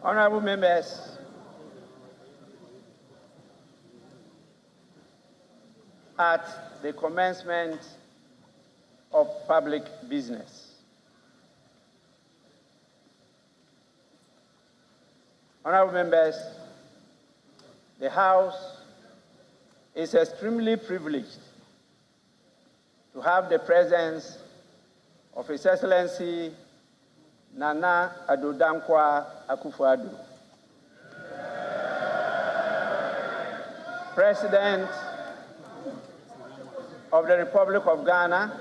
Honorable members, at the commencement of public business. Honorable members, the House is extremely privileged to have the presence of His Excellency Nana Addo Dankwa Akufo-Addo, President of the Republic of Ghana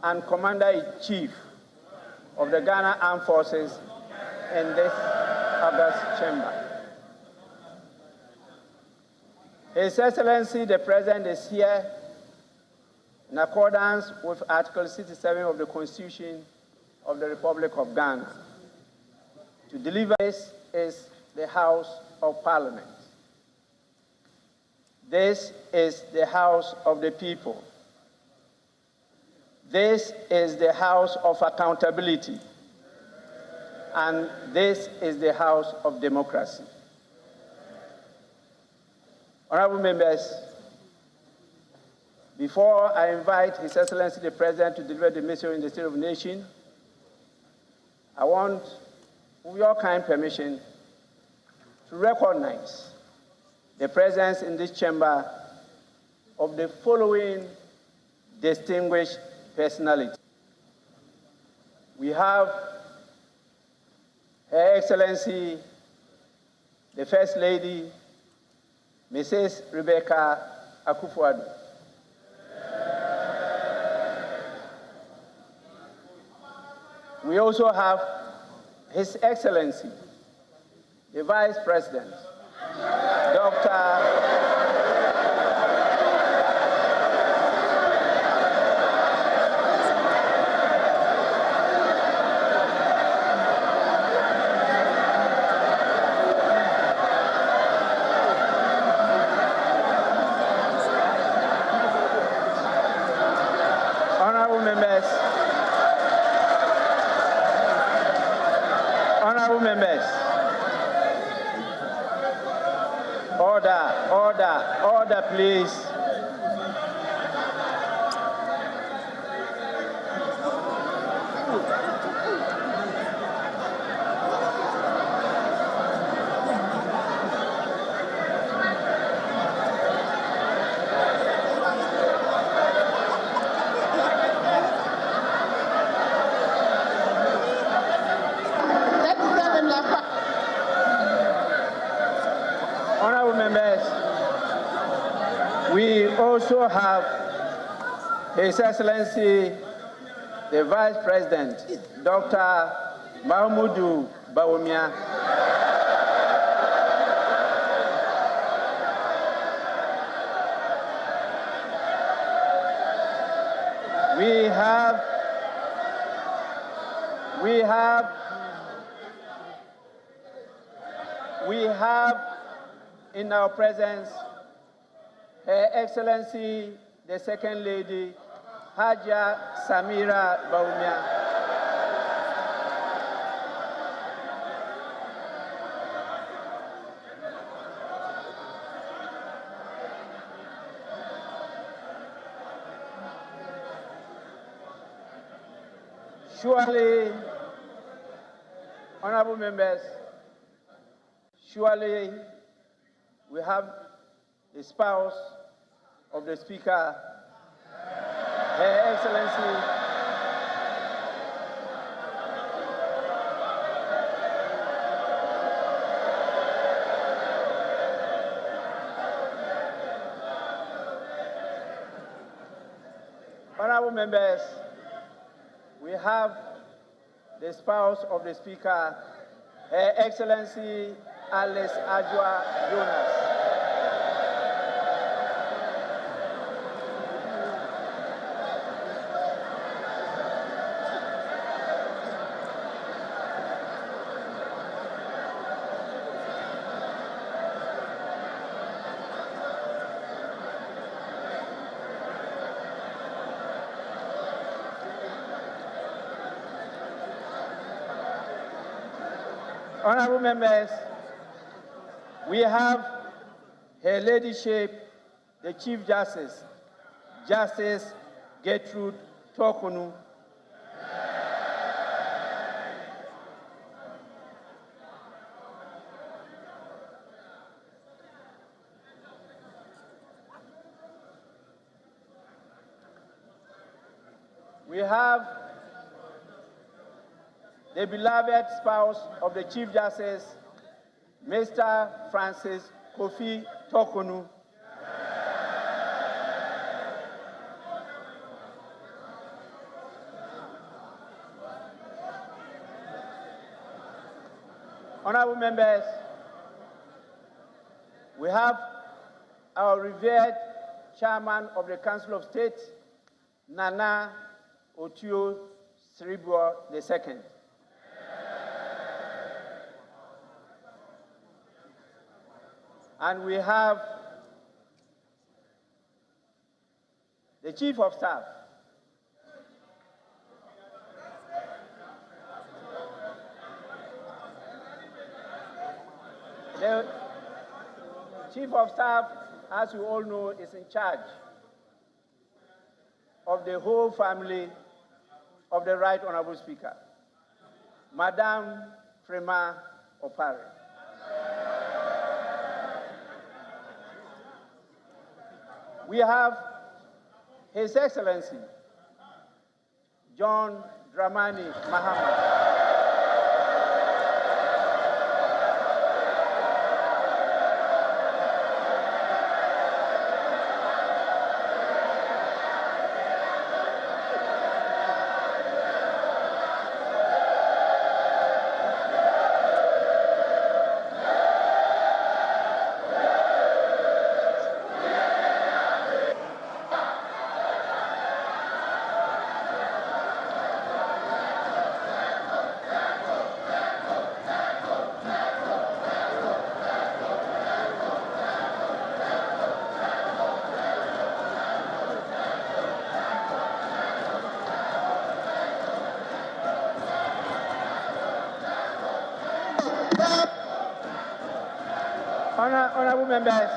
and Commander-in-Chief of the Ghana Armed Forces in this August chamber. His Excellency the President is here in accordance with Article 67 of the Constitution of the Republic of Ghana. To deliver this is the House of Parliament. This is the House of the people. This is the House of accountability. And this is the House of democracy. Honorable members, before I invite His Excellency the President to deliver the message in the State of the Nation, I want, with your kind permission, to recognize the presence in this chamber of the following distinguished personalities. We have Her Excellency, the First Lady, Mrs. Rebecca Akufo-Addo. We also have His Excellency, the Vice President, Dr. Honorable members, order, please. Honorable members, we also have His Excellency, the Vice President, Dr. Mahamudu Bawumia. We have in our presence Her Excellency, the Second Lady, Haja Samira Bawumia. Surely, honorable members, surely we have the spouse of the Speaker, Her Excellency, honorable members, we have the spouse of the Speaker, Her Excellency Alice Ajua Jonas. Honorable members, we have Her Ladyship, the Chief Justice, Justice Gertrude Torkornoo. We have the beloved spouse of the Chief Justice, Mr. Francis Kofi Torkornoo. Honorable members, we have our revered Chairman of the Council of State, Nana Otuo Siribua II. And we have the Chief of Staff, the Chief of Staff, as you all know, is in charge of the whole family of the Right Honorable Speaker, Madame Frema Opare. We have His Excellency, John Dramani Mahama. Honorable members,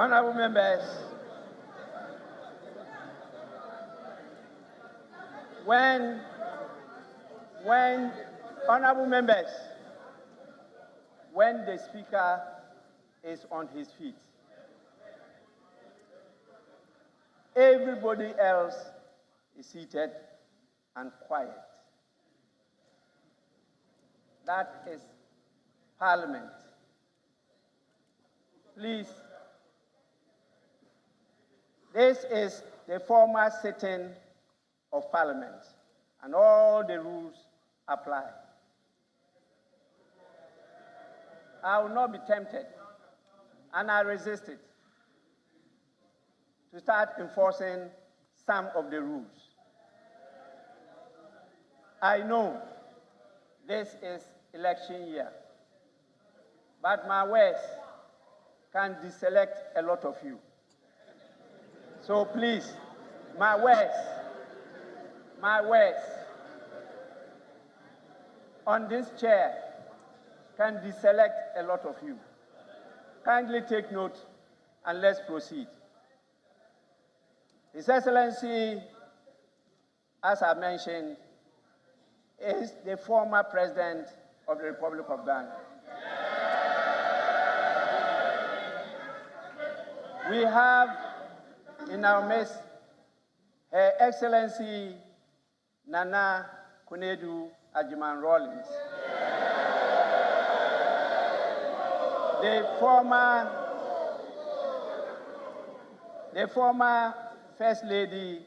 Honorable members, when honorable members, when the speaker is on his feet, everybody else is seated and quiet. That is Parliament. Please, this is the formal sitting of Parliament, and all the rules apply. I will not be tempted, and I resist it, to start enforcing some of the rules. I know this is election year, but my words can deselect a lot of you. So please, my words on this chair can deselect a lot of you. Kindly take note and let's proceed. His Excellency, as I mentioned, is the former President of the Republic of Ghana. We have in our midst Her Excellency Nana Konadu Agyeman-Rawlings, the former First Lady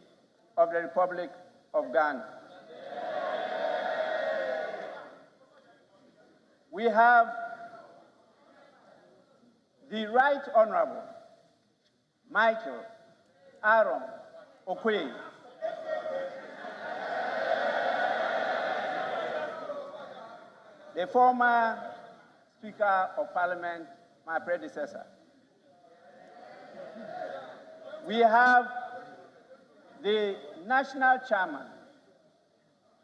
of the Republic of Ghana. We have the Right Honorable Michael Aaron Okoye, the former Speaker of Parliament, my predecessor. We have the National Chairman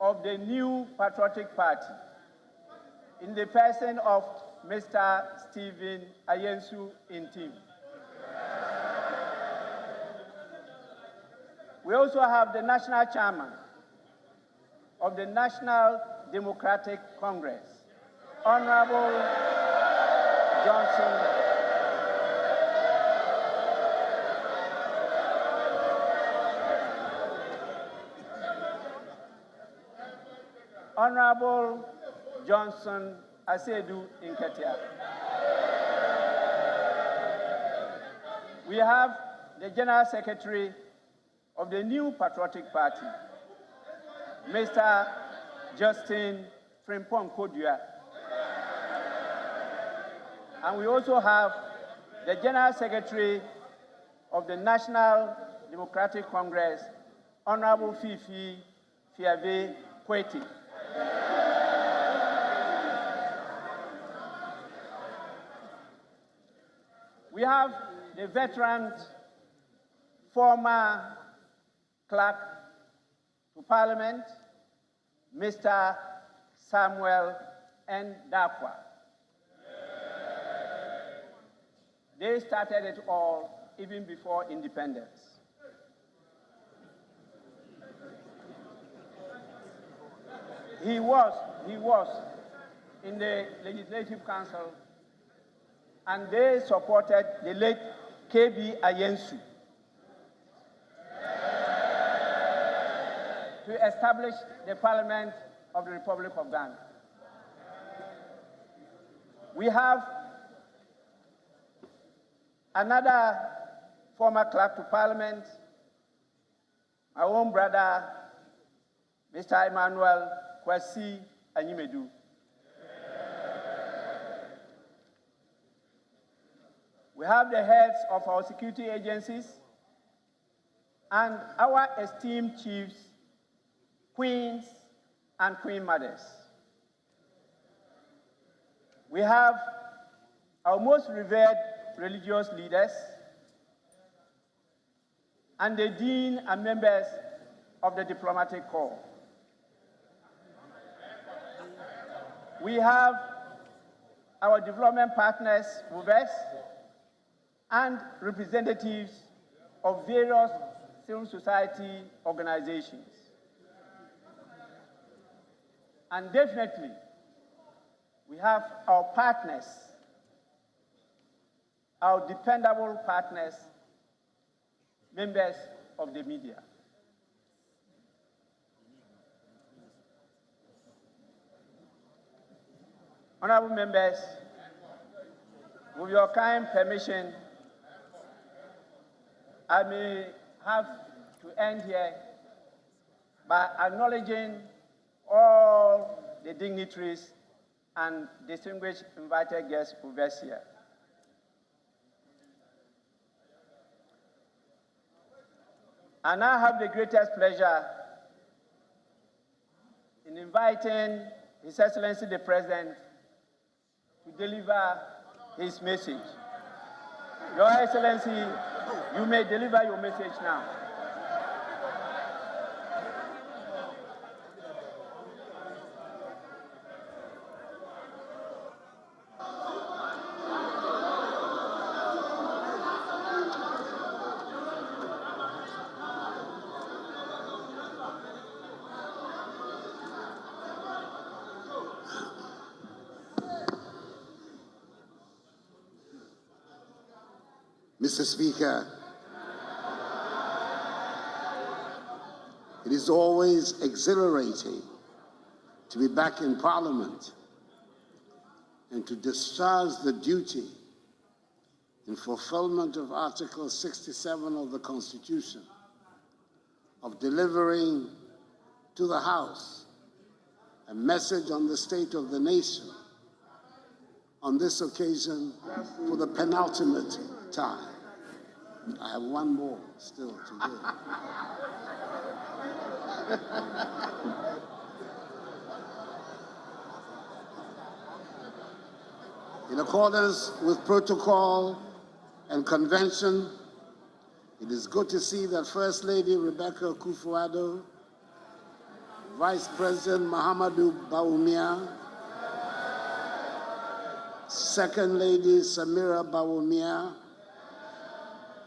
of the New Patriotic Party, in the person of Mr. Stephen Ayensu Intim. We also have the National Chairman of the National Democratic Congress, Honorable Johnson Johnson Asedu Nketia. We have the General Secretary of the New Patriotic Party, Mr. Justin Frimpong Kodua. And we also have the General Secretary of the National Democratic Congress, Honorable Fifi Fiave Kweti. We have the veteran former clerk to Parliament, Mr. Samuel N. Darkwa. They started it all even before independence. He was in the Legislative Council, and they supported the late K.B. Ayensu to establish the Parliament of the Republic of Ghana. We have another former clerk to Parliament, my own brother, Mr. Emmanuel Kwasi Anyimedu. We have the heads of our security agencies and our esteemed chiefs, queens, and queen mothers. We have our most revered religious leaders and the dean and members of the diplomatic corps. We have our development partners with us, and representatives of various civil society organizations. And definitely, we have our partners, our dependable partners, members of the media. Honorable members, with your kind permission, I may have to end here by acknowledging all the dignitaries and distinguished invited guests over here. I now have the greatest pleasure in inviting His Excellency the President to deliver his message. Your Excellency, you may deliver your message now. Mr. Speaker, it is always exhilarating to be back in Parliament and to discharge the duty in fulfillment of Article 67 of the Constitution of delivering to the House a message on the state of the nation on this occasion for the penultimate time. I have one more still to do. In accordance with protocol and convention, it is good to see that First Lady Rebecca Akufo-Addo, Vice President Mahamudu Bawumia, Second Lady Samira Bawumia,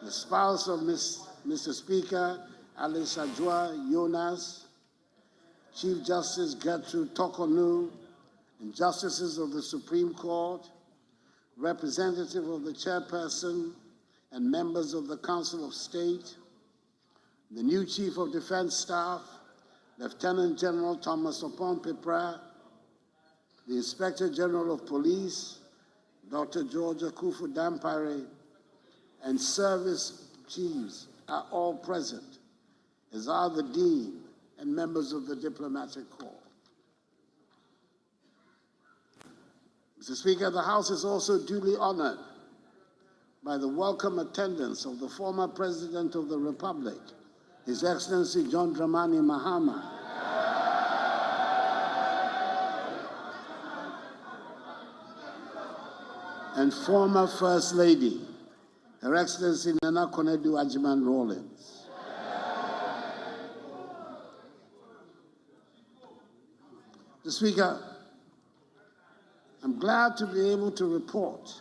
the spouse of Mr. Speaker Alice Ajua Jonas, Chief Justice Gertrude Tokonu, and Justices of the Supreme Court, representative of the Chairperson and members of the Council of State, the new Chief of Defense Staff, Lieutenant General Thomas Opon-Pepra, the Inspector General of Police, Dr. George Akuffo-Dampare, and service chiefs are all present, as are the Dean and members of the Diplomatic Corps. Mr. Speaker, the House is also duly honored by the welcome attendance of the former President of the Republic, His Excellency John Dramani Mahama, and former First Lady, Her Excellency Nana Konadu Agyeman-Rawlings. Mr. Speaker, I'm glad to be able to report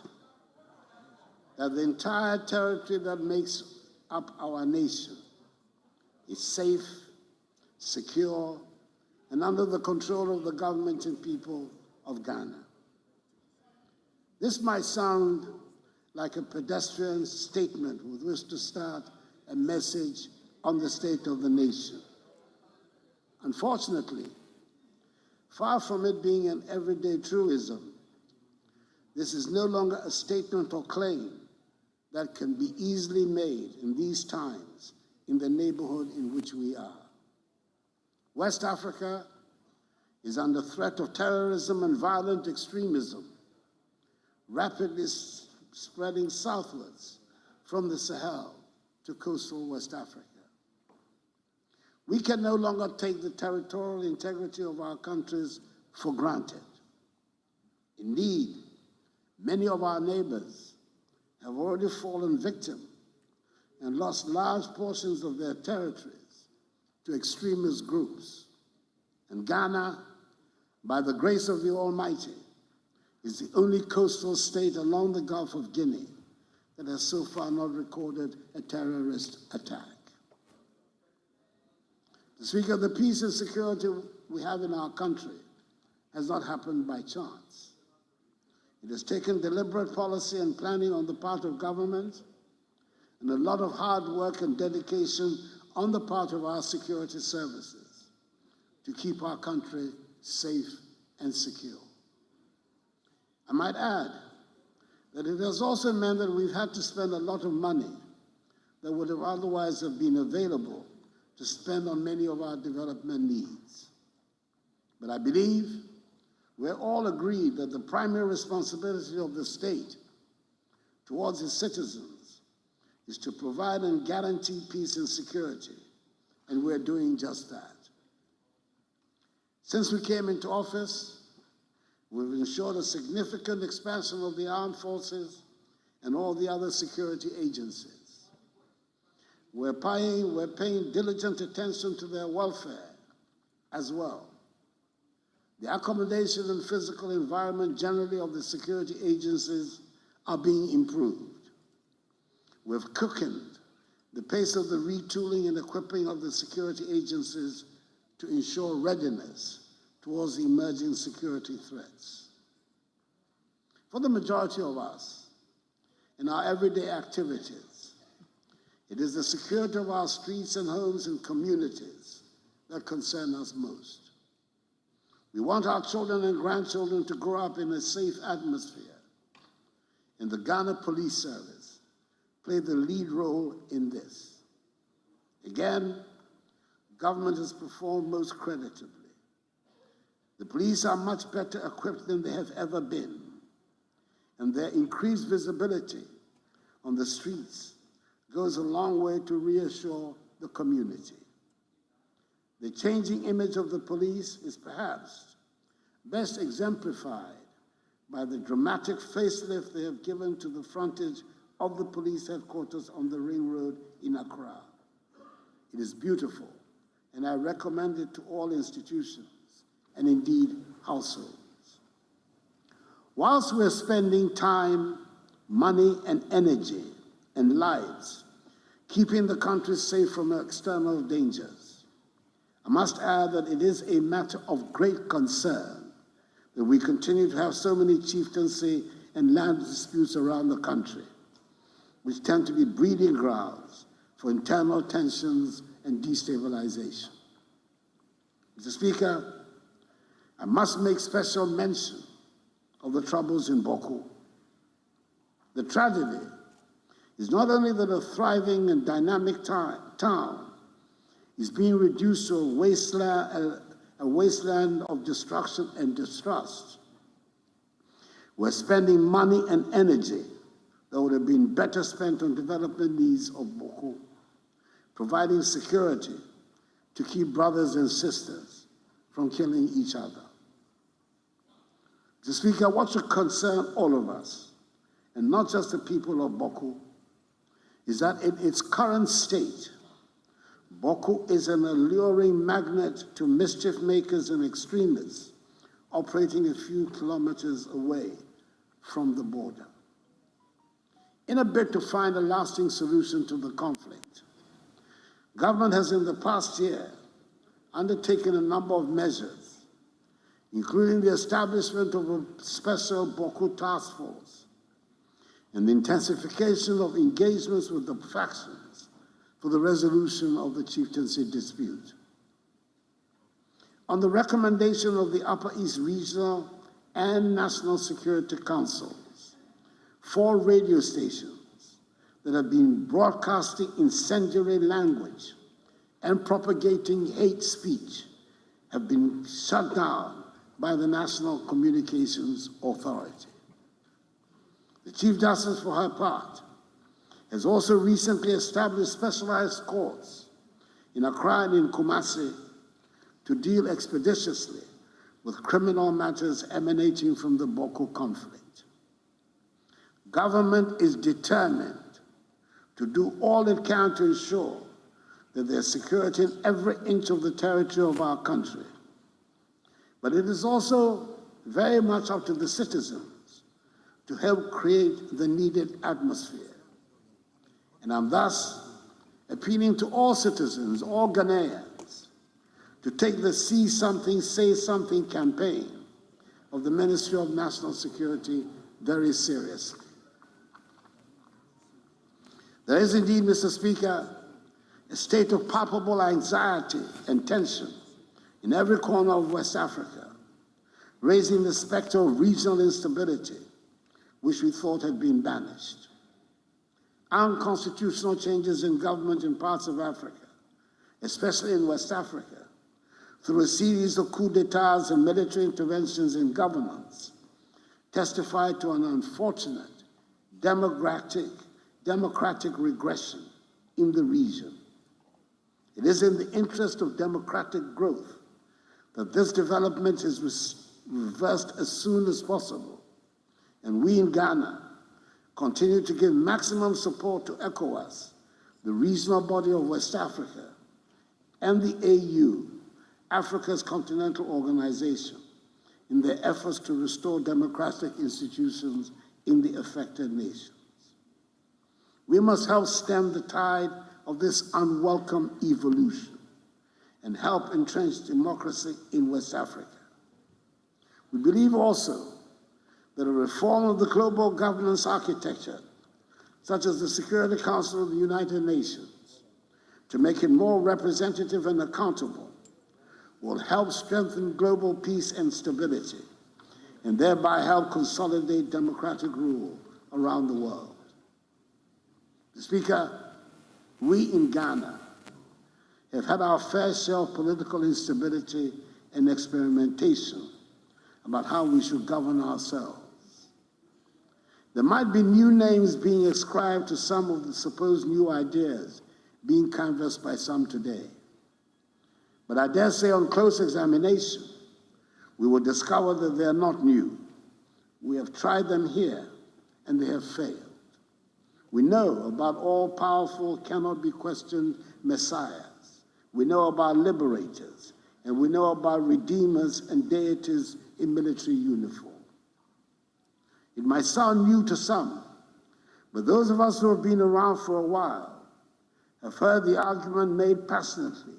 that the entire territory that makes up our nation is safe, secure, and under the control of the government and people of Ghana. This might sound like a pedestrian statement with which to start a message on the state of the nation. Unfortunately, far from it being an everyday truism, this is no longer a statement or claim that can be easily made in these times in the neighborhood in which we are. West Africa is under threat of terrorism and violent extremism, rapidly spreading southwards from the Sahel to coastal West Africa. We can no longer take the territorial integrity of our countries for granted. Indeed, many of our neighbors have already fallen victim and lost large portions of their territories to extremist groups. And Ghana, by the grace of the Almighty, is the only coastal state along the Gulf of Guinea that has so far not recorded a terrorist attack. The Speaker, the peace and security we have in our country has not happened by chance. It has taken deliberate policy and planning on the part of government and a lot of hard work and dedication on the part of our security services to keep our country safe and secure. I might add that it has also meant that we've had to spend a lot of money that would have otherwise have been available to spend on many of our development needs. But I believe we're all agreed that the primary responsibility of the state towards its citizens is to provide and guarantee peace and security, and we're doing just that. Since we came into office, we've ensured a significant expansion of the armed forces and all the other security agencies. We're paying diligent attention to their welfare as well. The accommodation and physical environment generally of the security agencies are being improved. We've quickened the pace of the retooling and equipping of the security agencies to ensure readiness towards the emerging security threats. For the majority of us, in our everyday activities, it is the security of our streets and homes and communities that concern us most. We want our children and grandchildren to grow up in a safe atmosphere, and the Ghana Police Service played the lead role in this. Again, government has performed most creditably. The police are much better equipped than they have ever been, and their increased visibility on the streets goes a long way to reassure the community. The changing image of the police is perhaps best exemplified by the dramatic facelift they have given to the frontage of the police headquarters on the Ring Road in Accra. It is beautiful, and I recommend it to all institutions and indeed households. Whilst we're spending time, money, and energy and lives keeping the country safe from external dangers, I must add that it is a matter of great concern that we continue to have so many chieftaincy and land disputes around the country, which tend to be breeding grounds for internal tensions and destabilization. Mr. Speaker, I must make special mention of the troubles in Bawku. The tragedy is not only that a thriving and dynamic town is being reduced to a wasteland of destruction and distrust. We're spending money and energy that would have been better spent on development needs of Bawku, providing security to keep brothers and sisters from killing each other. Mr. Speaker, what should concern all of us, and not just the people of Bawku, is that in its current state, Bawku is an alluring magnet to mischief makers and extremists operating a few kilometers away from the border. In a bid to find a lasting solution to the conflict, government has in the past year undertaken a number of measures, including the establishment of a special Bawku task force and the intensification of engagements with the factions for the resolution of the chieftaincy dispute. On the recommendation of the Upper East Regional and National Security Councils, 4 radio stations that have been broadcasting incendiary language and propagating hate speech have been shut down by the National Communications Authority. The Chief Justice, for her part, has also recently established specialized courts in Accra and in Kumasi to deal expeditiously with criminal matters emanating from the Bawku conflict. Government is determined to do all it can to ensure that there's security in every inch of the territory of our country. But it is also very much up to the citizens to help create the needed atmosphere And I'm thus appealing to all citizens, all Ghanaians, to take the See Something, Say Something campaign of the Ministry of National Security very seriously. There is indeed, Mr. Speaker, a state of palpable anxiety and tension in every corner of West Africa, raising the specter of regional instability, which we thought had been banished. Unconstitutional changes in government in parts of Africa, especially in West Africa, through a series of coups d'etats and military interventions in governance, testify to an unfortunate democratic regression in the region. It is in the interest of democratic growth that this development is reversed as soon as possible, and we in Ghana continue to give maximum support to ECOWAS, the regional body of West Africa, and the AU, Africa's continental organization, in their efforts to restore democratic institutions in the affected nations. We must help stem the tide of this unwelcome evolution and help entrench democracy in West Africa. We believe also that a reform of the global governance architecture, such as the Security Council of the United Nations, to make it more representative and accountable, will help strengthen global peace and stability, and thereby help consolidate democratic rule around the world. Mr. Speaker, we in Ghana have had our fair share of political instability and experimentation about how we should govern ourselves. There might be new names being ascribed to some of the supposed new ideas being canvassed by some today. But I dare say on close examination, we will discover that they are not new. We have tried them here, and they have failed. We know about all-powerful, cannot-be-questioned messiahs. We know about liberators, and we know about redeemers and deities in military uniform. It might sound new to some, but those of us who have been around for a while have heard the argument made passionately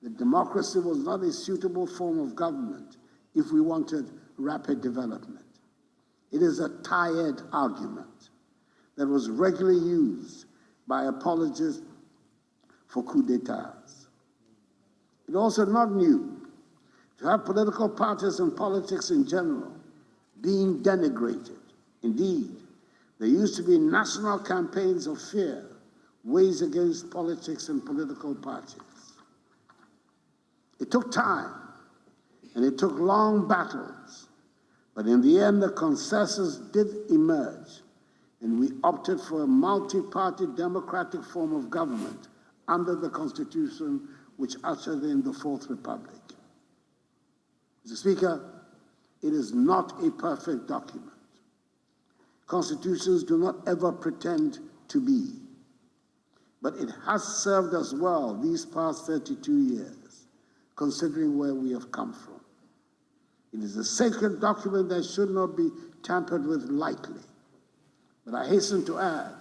that democracy was not a suitable form of government if we wanted rapid development. It is a tired argument that was regularly used by apologists for coups d'etats. It's also not new to have political parties and politics in general being denigrated. Indeed, there used to be national campaigns of fear waged against politics and political parties. It took time, and it took long battles, but in the end, the consensus did emerge, and we opted for a multi-party democratic form of government under the Constitution which ushered in the Fourth Republic. Mr. Speaker, it is not a perfect document. Constitutions do not ever pretend to be, but it has served us well these past 32 years, considering where we have come from. It is a sacred document that should not be tampered with lightly. But I hasten to add,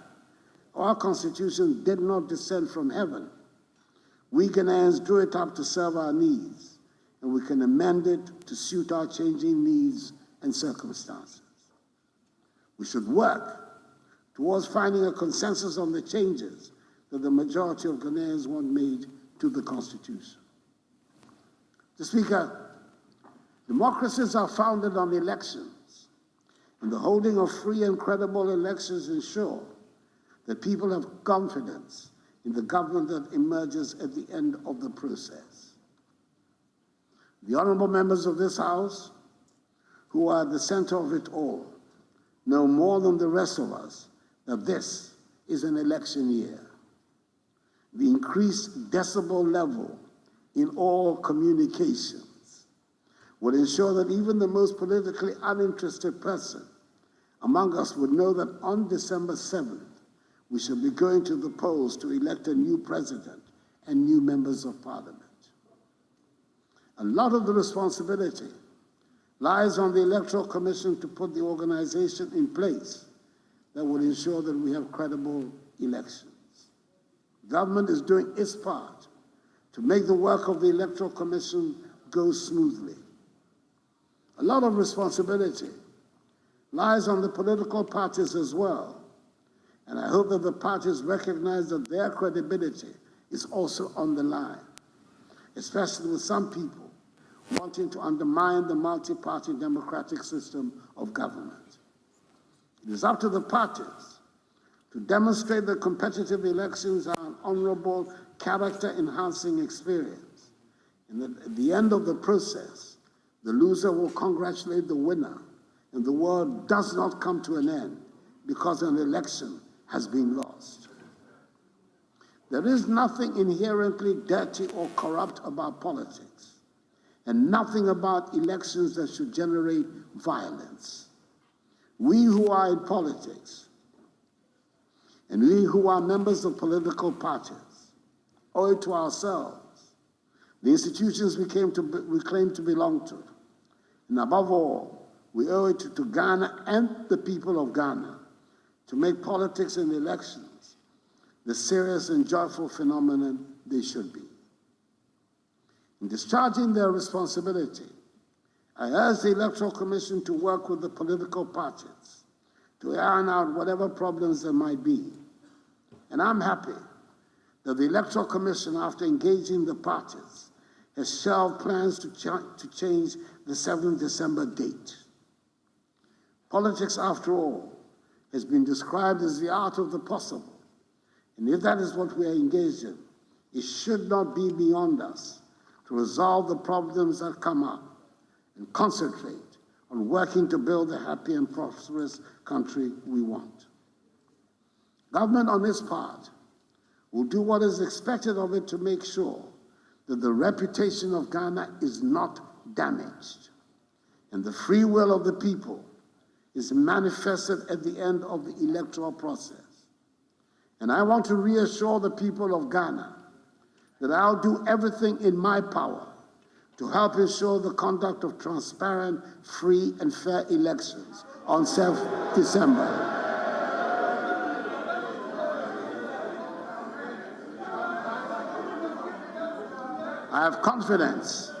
our Constitution did not descend from heaven. We Ghanaians drew it up to serve our needs, and we can amend it to suit our changing needs and circumstances. We should work towards finding a consensus on the changes that the majority of Ghanaians want made to the Constitution. Mr. Speaker, democracies are founded on elections, and the holding of free and credible elections ensure that people have confidence in the government that emerges at the end of the process. The honorable members of this House, who are at the center of it all, know more than the rest of us that this is an election year. The increased decibel level in all communications would ensure that even the most politically uninterested person among us would know that on December 7th, we shall be going to the polls to elect a new president and new members of parliament. A lot of the responsibility lies on the Electoral Commission to put the organization in place that will ensure that we have credible elections. Government is doing its part to make the work of the Electoral Commission go smoothly. A lot of responsibility lies on the political parties as well, and I hope that the parties recognize that their credibility is also on the line, especially with some people wanting to undermine the multi-party democratic system of government. It is up to the parties to demonstrate that competitive elections are an honorable, character-enhancing experience, and that at the end of the process, the loser will congratulate the winner, and the world does not come to an end because an election has been lost. There is nothing inherently dirty or corrupt about politics, and nothing about elections that should generate violence. We who are in politics, and we who are members of political parties, owe it to ourselves, the institutions we claim to belong to, and above all, we owe it to Ghana and the people of Ghana to make politics and elections the serious and joyful phenomenon they should be. In discharging their responsibility, I urge the Electoral Commission to work with the political parties to iron out whatever problems there might be. And I'm happy that the Electoral Commission, after engaging the parties, has shelved plans to change the 7th December date. Politics, after all, has been described as the art of the possible. And if that is what we are engaged in, it should not be beyond us to resolve the problems that come up and concentrate on working to build the happy and prosperous country we want. Government, on its part, will do what is expected of it to make sure that the reputation of Ghana is not damaged and the free will of the people is manifested at the end of the electoral process. And I want to reassure the people of Ghana that I'll do everything in my power to help ensure the conduct of transparent, free, and fair elections on 7th December. I have confidence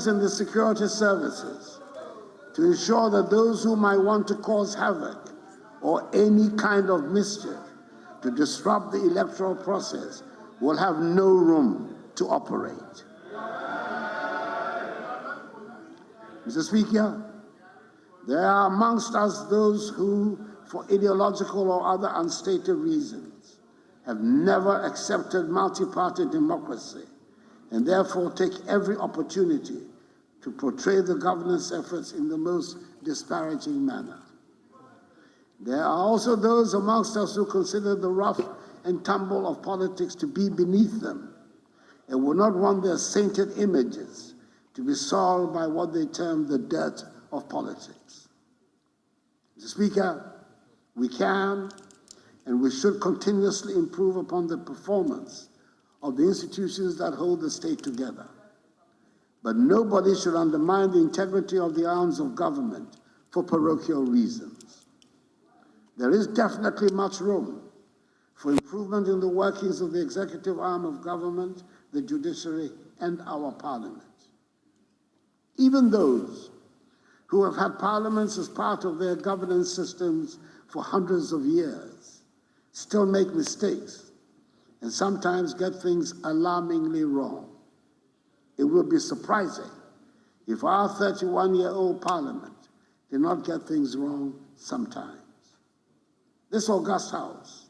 in the security services to ensure that those who might want to cause havoc or any kind of mischief to disrupt the electoral process will have no room to operate. Mr. Speaker, there are amongst us those who, for ideological or other unstated reasons, have never accepted multi-party democracy and therefore take every opportunity to portray the governance efforts in the most disparaging manner. There are also those amongst us who consider the rough and tumble of politics to be beneath them and would not want their sainted images to be soiled by what they term the dirt of politics. Mr. Speaker, we can and we should continuously improve upon the performance of the institutions that hold the state together. But nobody should undermine the integrity of the arms of government for parochial reasons. There is definitely much room for improvement in the workings of the executive arm of government, the judiciary, and our parliament. Even those who have had parliaments as part of their governance systems for hundreds of years still make mistakes and sometimes get things alarmingly wrong. It would be surprising if our 31-year-old parliament did not get things wrong sometimes. This august house,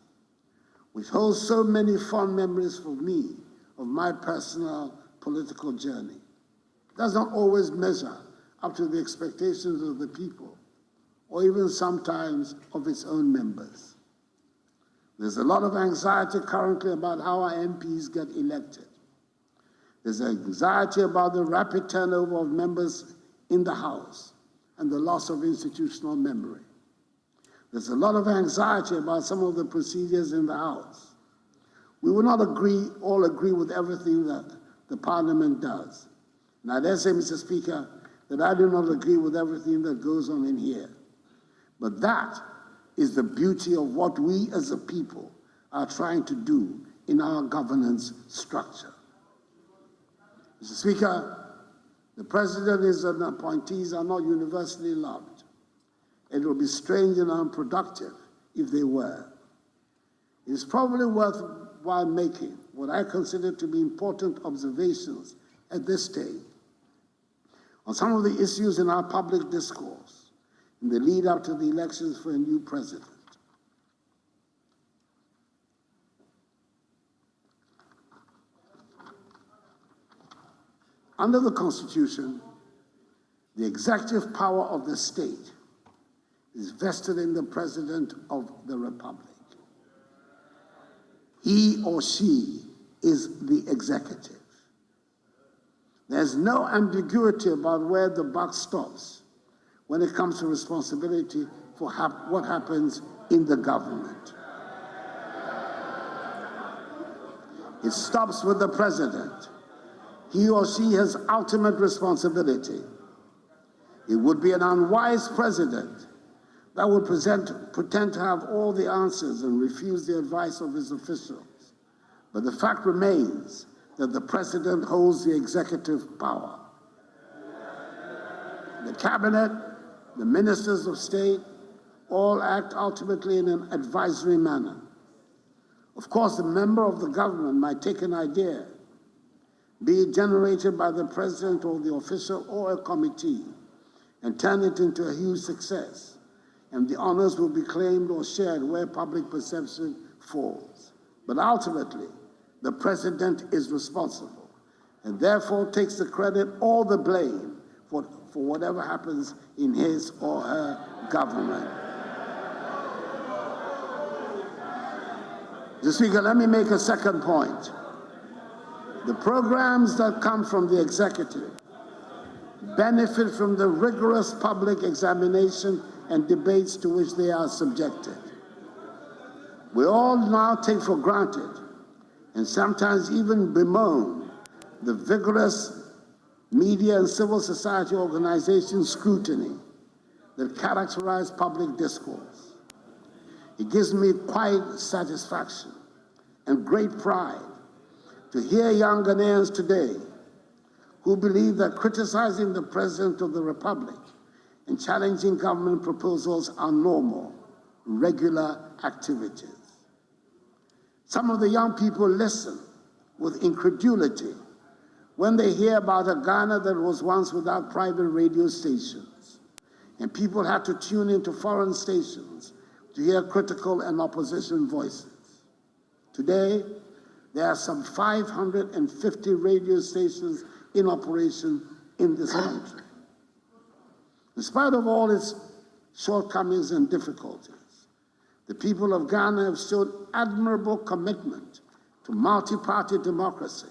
which holds so many fond memories for me of my personal political journey, does not always measure up to the expectations of the people, or even sometimes of its own members. There's a lot of anxiety currently about how our MPs get elected. There's anxiety about the rapid turnover of members in the House and the loss of institutional memory. There's a lot of anxiety about some of the procedures in the House. We will not all agree with everything that the Parliament does. And I dare say, Mr. Speaker, that I do not agree with everything that goes on in here. But that is the beauty of what we as a people are trying to do in our governance structure. Mr. Speaker, the President and his appointees are not universally loved. It would be strange and unproductive if they were. It is probably worthwhile making what I consider to be important observations at this stage on some of the issues in our public discourse in the lead up to the elections for a new president. Under the Constitution, the executive power of the state is vested in the President of the Republic. He or she is the executive. There's no ambiguity about where the buck stops when it comes to responsibility for what happens in the government. It stops with the President. He or she has ultimate responsibility. It would be an unwise president that would pretend to have all the answers and refuse the advice of his officials. But the fact remains that the president holds the executive power. The cabinet, the ministers of state, all act ultimately in an advisory manner. Of course, the member of the government might take an idea, be it generated by the president or the official or a committee, and turn it into a huge success, and the honors will be claimed or shared where public perception falls. But ultimately, the president is responsible and therefore takes the credit or the blame for whatever happens in his or her government. Mr. Speaker, let me make a second point. The programs that come from the executive benefit from the rigorous public examination and debates to which they are subjected. We all now take for granted and sometimes even bemoan the vigorous media and civil society organization scrutiny that characterize public discourse. It gives me quite satisfaction and great pride to hear young Ghanaians today who believe that criticizing the President of the Republic and challenging government proposals are normal, regular activities. Some of the young people listen with incredulity when they hear about a Ghana that was once without private radio stations, and people had to tune into foreign stations to hear critical and opposition voices. Today, there are some 550 radio stations in operation in this country. In spite of all its shortcomings and difficulties, the people of Ghana have shown admirable commitment to multi-party democracy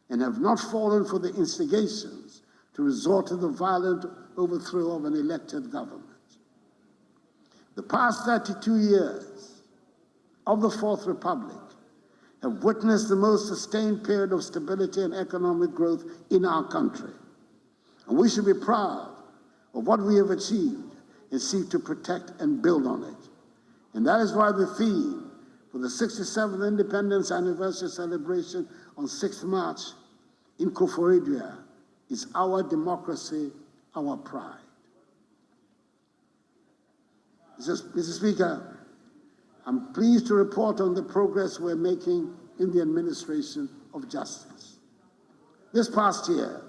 and have not fallen for the instigations to resort to the violent overthrow of an elected government. The past 32 years of the Fourth Republic have witnessed the most sustained period of stability and economic growth in our country. And we should be proud of what we have achieved and seek to protect and build on it. And that is why the theme for the 67th Independence Anniversary celebration on 6th March in Koforidua is Our Democracy, Our Pride. Mr. Speaker, I'm pleased to report on the progress we're making in the administration of justice. This past year,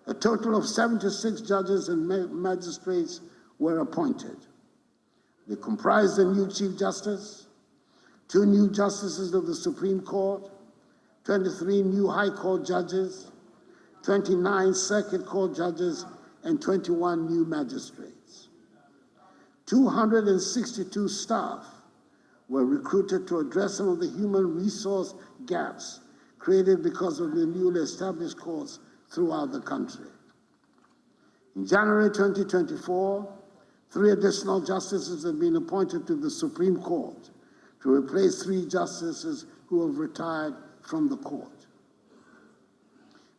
a total of 76 judges and magistrates were appointed. They comprise the new Chief Justice, 2 new Justices of the Supreme Court, 23 new High Court judges, 29 Circuit Court judges, and 21 new magistrates. 262 staff were recruited to address some of the human resource gaps created because of the newly established courts throughout the country. In January 2024, 3 additional justices have been appointed to the Supreme Court to replace 3 justices who have retired from the court.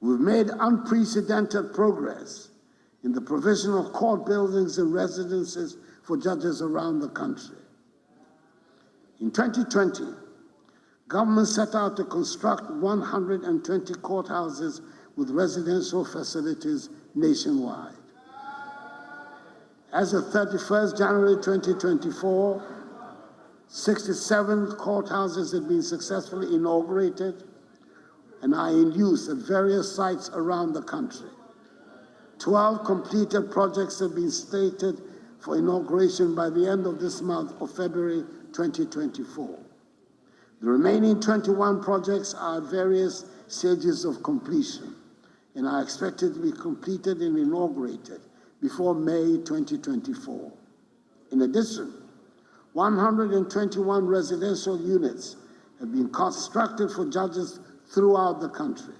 We've made unprecedented progress in the provision of court buildings and residences for judges around the country. In 2020, Government set out to construct 120 courthouses with residential facilities nationwide. As of 31st January 2024, 67 courthouses had been successfully inaugurated and are in use at various sites around the country. 12 completed projects have been slated for inauguration by the end of this month of February 2024. The remaining 21 projects are at various stages of completion and are expected to be completed and inaugurated before May 2024. In addition, 121 residential units have been constructed for judges throughout the country.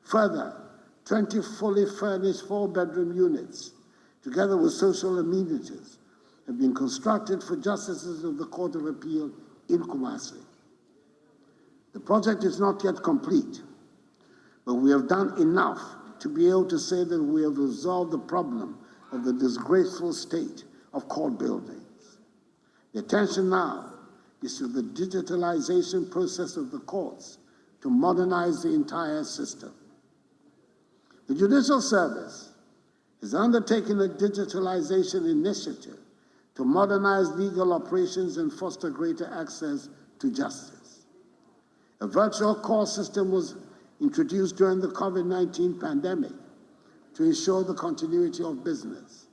Further, 20 fully furnished 4-bedroom units, together with social amenities, have been constructed for justices of the Court of Appeal in Kumasi. The project is not yet complete, but we have done enough to be able to say that we have resolved the problem of the disgraceful state of court buildings. The attention now is to the digitalization process of the courts to modernize the entire system. The Judicial Service has undertaken a digitalization initiative to modernize legal operations and foster greater access to justice. A virtual court system was introduced during the COVID-19 pandemic to ensure the continuity of business.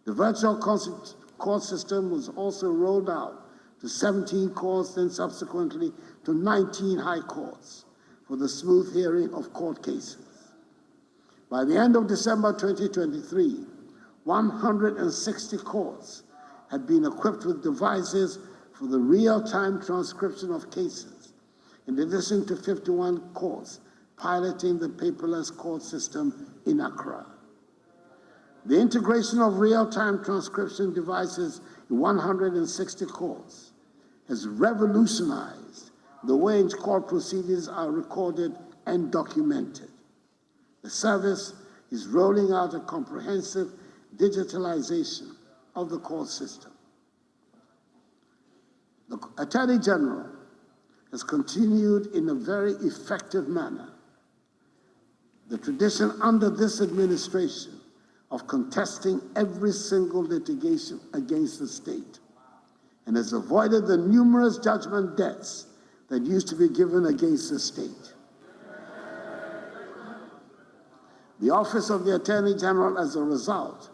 The virtual court system was also rolled out to 17 courts, then subsequently to 19 high courts for the smooth hearing of court cases. By the end of December 2023, 160 courts had been equipped with devices for the real-time transcription of cases, in addition to 51 courts piloting the paperless court system in Accra. The integration of real-time transcription devices in 160 courts has revolutionized the way in which court proceedings are recorded and documented. The service is rolling out a comprehensive digitalization of the court system. The Attorney General has continued in a very effective manner the tradition under this administration of contesting every single litigation against the state, and has avoided the numerous judgment debts that used to be given against the state. The Office of the Attorney General, as a result,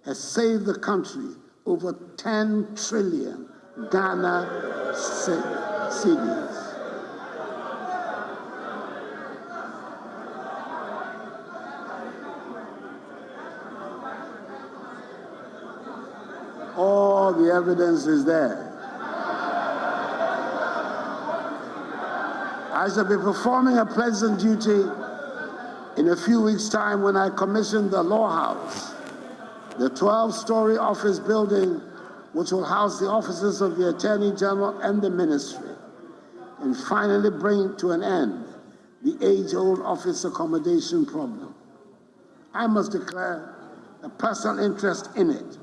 has saved the country over 10 trillion Ghana cedis. All the evidence is there. I shall be performing a pleasant duty in a few weeks' time when I commission the Law House, the 12-story office building which will house the offices of the Attorney General and the Ministry, and finally bring to an end the age-old office accommodation problem. I must declare a personal interest in it,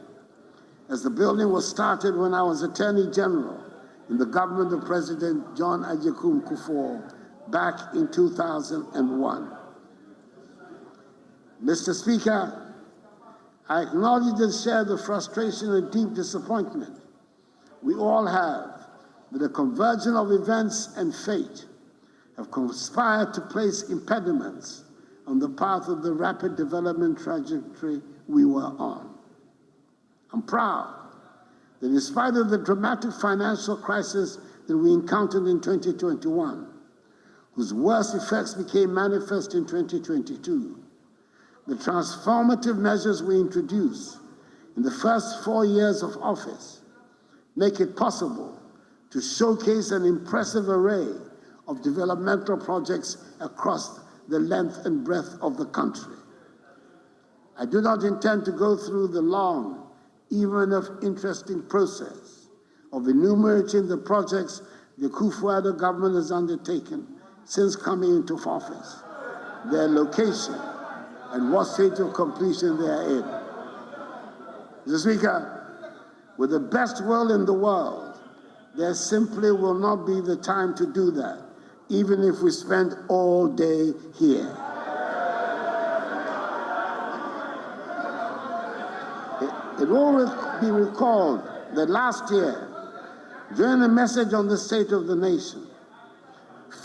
as the building was started when I was Attorney General in the government of President John Agyekum Kufuor back in 2001. Mr. Speaker, I acknowledge and share the frustration and deep disappointment we all have that a convergence of events and fate have conspired to place impediments on the path of the rapid development trajectory we were on. I'm proud that in spite of the dramatic financial crisis that we encountered in 2021, whose worst effects became manifest in 2022, the transformative measures we introduced in the first 4 years of office make it possible to showcase an impressive array of developmental projects across the length and breadth of the country. I do not intend to go through the long, even if interesting process of enumerating the projects the Kufuor government has undertaken since coming into office, their location, and what stage of completion they are in. Mr. Speaker, with the best will in the world, There simply will not be the time to do that, even if we spend all day here. It will be recalled that last year, during a message on the state of the nation,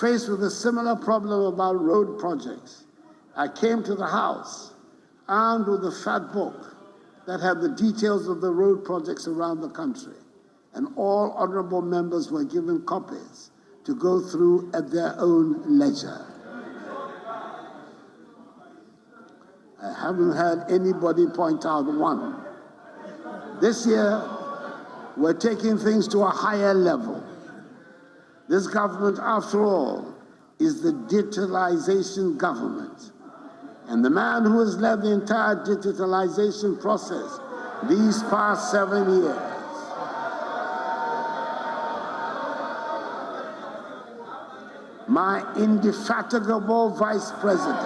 faced with a similar problem about road projects, I came to the House armed with a fat book that had the details of the road projects around the country, and all honorable members were given copies to go through at their own leisure. I haven't had anybody point out one. This year, we're taking things to a higher level. This government, after all, is the digitalization government. And the man who has led the entire digitalization process these past 7 years my indefatigable Vice President,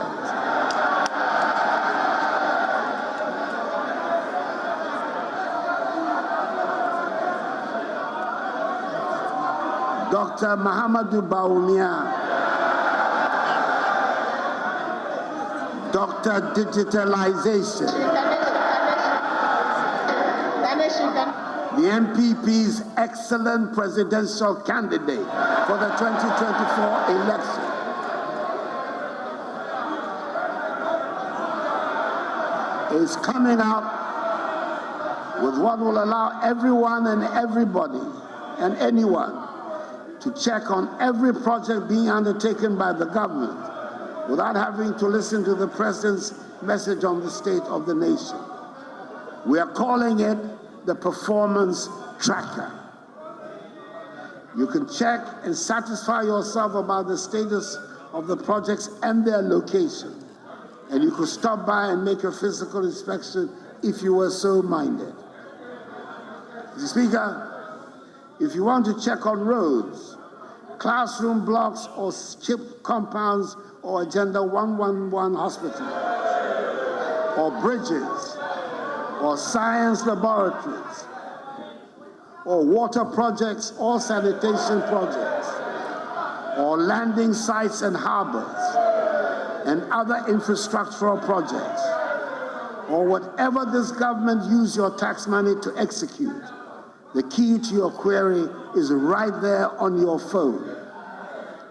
Dr. Mahamadou Bawumia, Dr. Digitalization, the MPP's excellent presidential candidate for the 2024 election. Is coming out with what will allow everyone and everybody and anyone to check on every project being undertaken by the government without having to listen to the President's message on the state of the nation. We are calling it the Performance Tracker. You can check and satisfy yourself about the status of the projects and their location. And you could stop by and make a physical inspection if you were so minded. Mr. Speaker, if you want to check on roads, classroom blocks or chip compounds or Agenda 111 hospitals, or bridges, or science laboratories, or water projects or sanitation projects, or landing sites and harbors, and other infrastructural projects, or whatever this government use your tax money to execute, the key to your query is right there on your phone.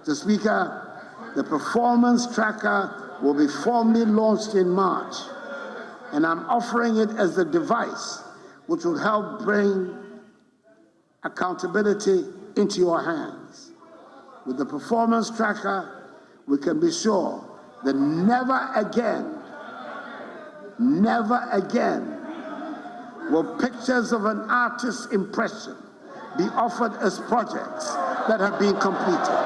Mr. Speaker, the Performance Tracker will be formally launched in March, and I'm offering it as the device which will help bring accountability into your hands. With the Performance Tracker, we can be sure that never again will pictures of an artist's impression be offered as projects that have been completed.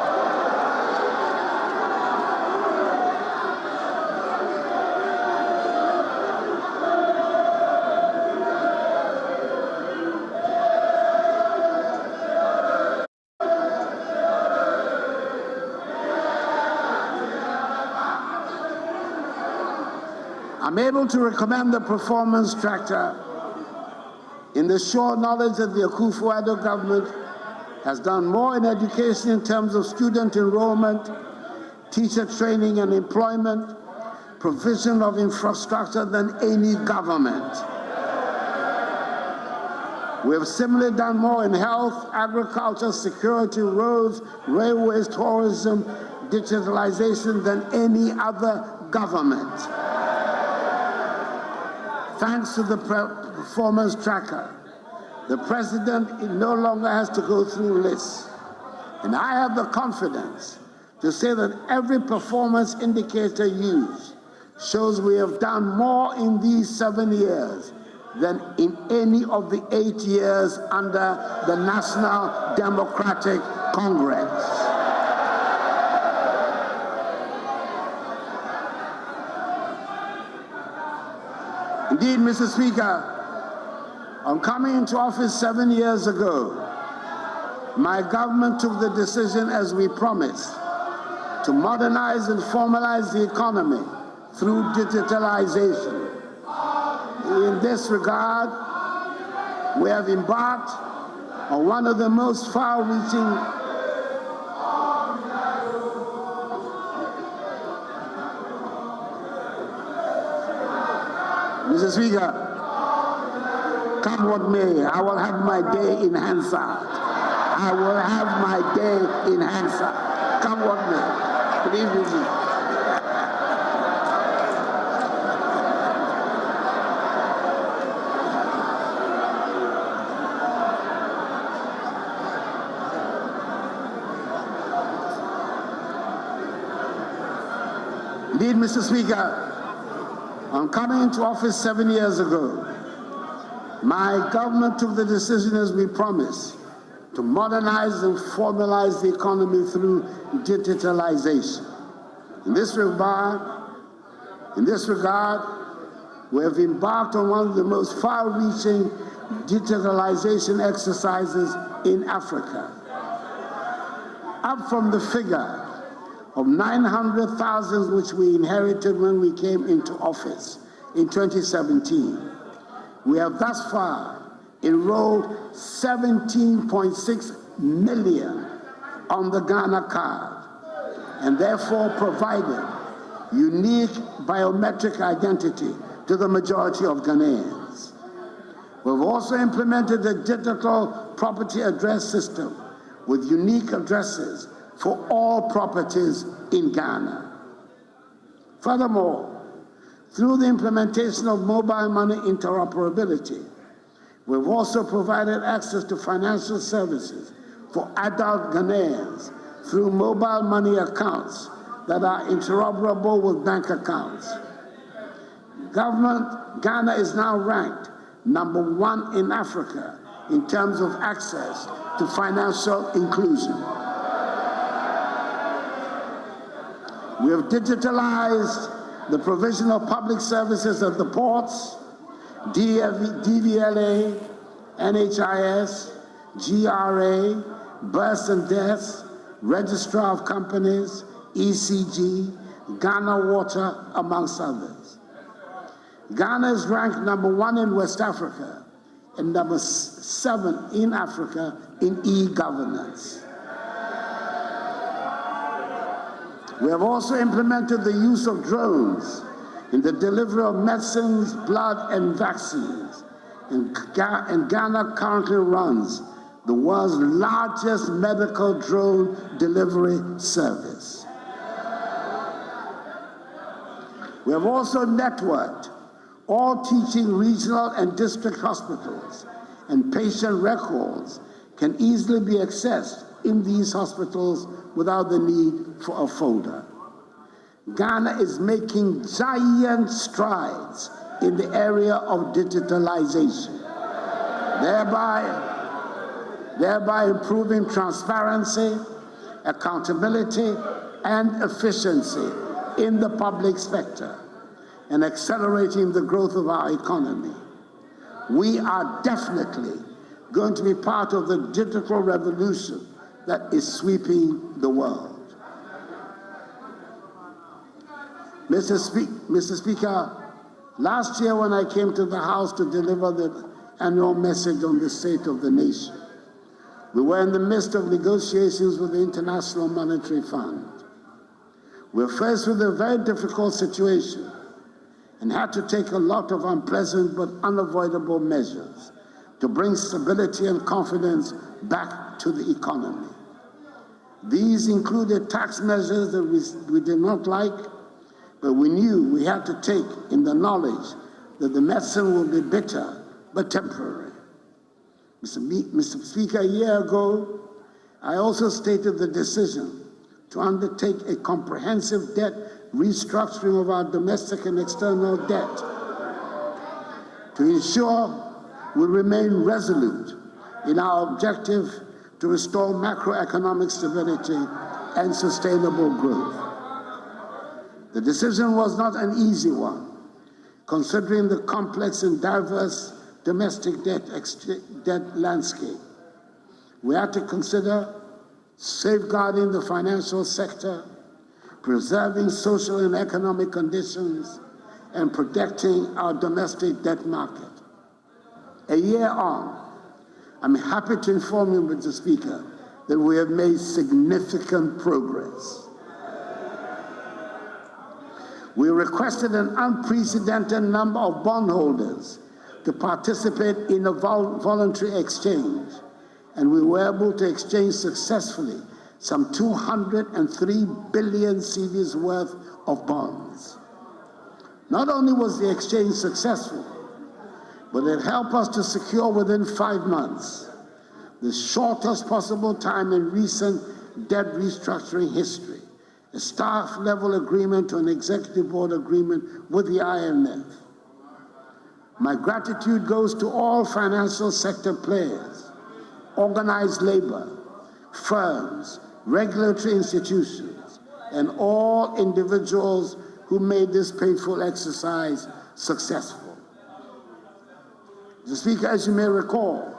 I'm able to recommend the Performance Tracker in the sure knowledge that the Akufo-Addo government has done more in education in terms of student enrollment, teacher training and employment, provision of infrastructure than any government. We have similarly done more in health, agriculture, security, roads, railways, tourism, digitalization than any other government. Thanks to the Performance Tracker, the President no longer has to go through lists. And I have the confidence to say that every performance indicator used shows we have done more in these 7 years than in any of the 8 years under the National Democratic Congress. Indeed, Mr. Speaker, on coming into office 7 years ago, my government took the decision, as we promised, to modernize and formalize the economy through digitalization. In this regard, we have embarked on one of the most far-reaching Mr. Speaker, come what may, I will have my day in Hansard. I will have my day in Hansard. Come what may. Believe me. Indeed, Mr. Speaker, on coming into office 7 years ago, my government took the decision, as we promised, to modernize and formalize the economy through digitalization. In this regard, we have embarked on one of the most far-reaching digitalization exercises in Africa. Up from the figure of 900,000 which we inherited when we came into office in 2017, we have thus far enrolled 17.6 million on the Ghana card, and therefore provided unique biometric identity to the majority of Ghanaians. We've also implemented a digital property address system with unique addresses for all properties in Ghana. Furthermore, through the implementation of mobile money interoperability, we've also provided access to financial services for adult Ghanaians through mobile money accounts that are interoperable with bank accounts. Ghana is now ranked #1 in Africa in terms of access to financial inclusion. We have digitalized the provision of public services at the ports, DVLA, NHIS, GRA, births and deaths, Registrar of Companies, ECG, Ghana Water, amongst others. Ghana is ranked #1 in West Africa and #7 in Africa in e-governance. We have also implemented the use of drones in the delivery of medicines, blood, and vaccines. And Ghana currently runs the world's largest medical drone delivery service. We have also networked all teaching regional and district hospitals, and patient records can easily be accessed in these hospitals without the need for a folder. Ghana is making giant strides in the area of digitalization, thereby improving transparency, accountability, and efficiency in the public sector and accelerating the growth of our economy. We are definitely going to be part of the digital revolution that is sweeping the world. Mr. Speaker, last year when I came to the House to deliver the annual message on the state of the nation, we were in the midst of negotiations with the International Monetary Fund. We were faced with a very difficult situation and had to take a lot of unpleasant but unavoidable measures to bring stability and confidence back to the economy. These included tax measures that we did not like, but we knew we had to take in the knowledge that the medicine will be bitter but temporary. Mr. Speaker, a year ago, I also stated the decision to undertake a comprehensive debt restructuring of our domestic and external debt to ensure we remain resolute in our objective to restore macroeconomic stability and sustainable growth. The decision was not an easy one, considering the complex and diverse domestic debt landscape. We had to consider safeguarding the financial sector, preserving social and economic conditions, and protecting our domestic debt market. A year on, I'm happy to inform you, Mr. Speaker, that we have made significant progress. We requested an unprecedented number of bondholders to participate in a voluntary exchange, and we were able to exchange successfully some 203 billion cedis worth of bonds. Not only was the exchange successful, but it helped us to secure within 5 months, the shortest possible time in recent debt restructuring history, a staff-level agreement to an executive board agreement with the IMF. My gratitude goes to all financial sector players, organized labor, firms, regulatory institutions, and all individuals who made this painful exercise successful. Mr. Speaker, as you may recall,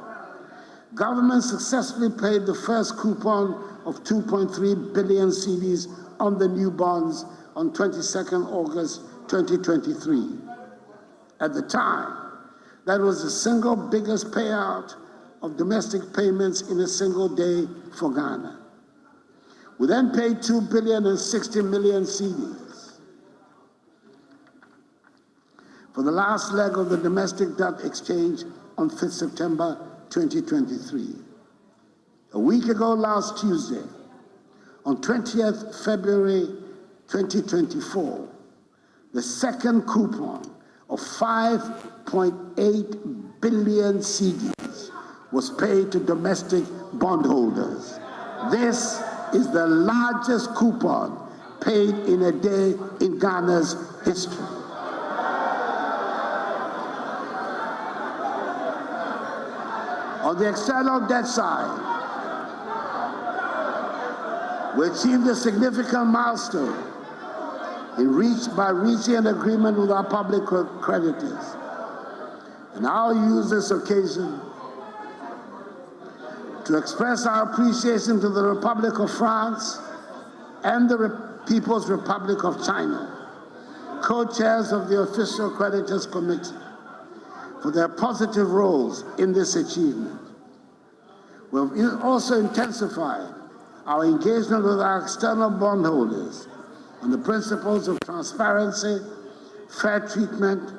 government successfully paid the first coupon of 2.3 billion cedis on the new bonds on 22nd August 2023. At the time, that was the single biggest payout of domestic payments in a single day for Ghana. We then paid 2 billion and 60 million cedis for the last leg of the domestic debt exchange on 5th September 2023. A week ago last Tuesday, on 20th February 2024, the second coupon of 5.8 billion cedis was paid to domestic bondholders. This is the largest coupon paid in a day in Ghana's history. On the external debt side, we achieved a significant milestone by reaching an agreement with our public creditors. And I'll use this occasion to express our appreciation to the Republic of France and the People's Republic of China, co-chairs of the Official Creditors Committee, for their positive roles in this achievement. We've also intensified our engagement with our external bondholders on the principles of transparency, fair treatment,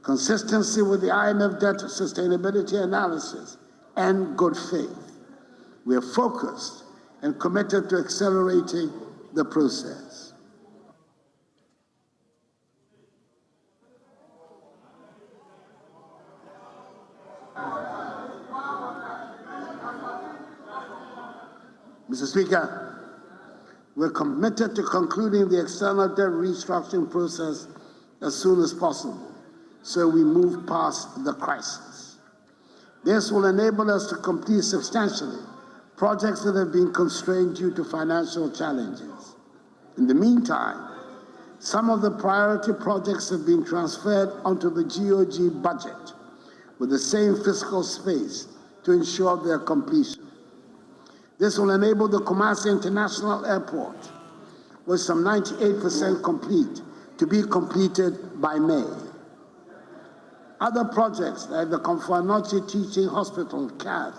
consistency with the IMF debt sustainability analysis, and good faith. We are focused and committed to accelerating the process. Mr. Speaker, we're committed to concluding the external debt restructuring process as soon as possible, so we move past the crisis. This will enable us to complete substantially projects that have been constrained due to financial challenges. In the meantime, some of the priority projects have been transferred onto the GOG budget with the same fiscal space to ensure their completion. This will enable the Kumasi International Airport, with some 98% complete, to be completed by May. Other projects like the Komfo-Anokye Teaching Hospital, CAF,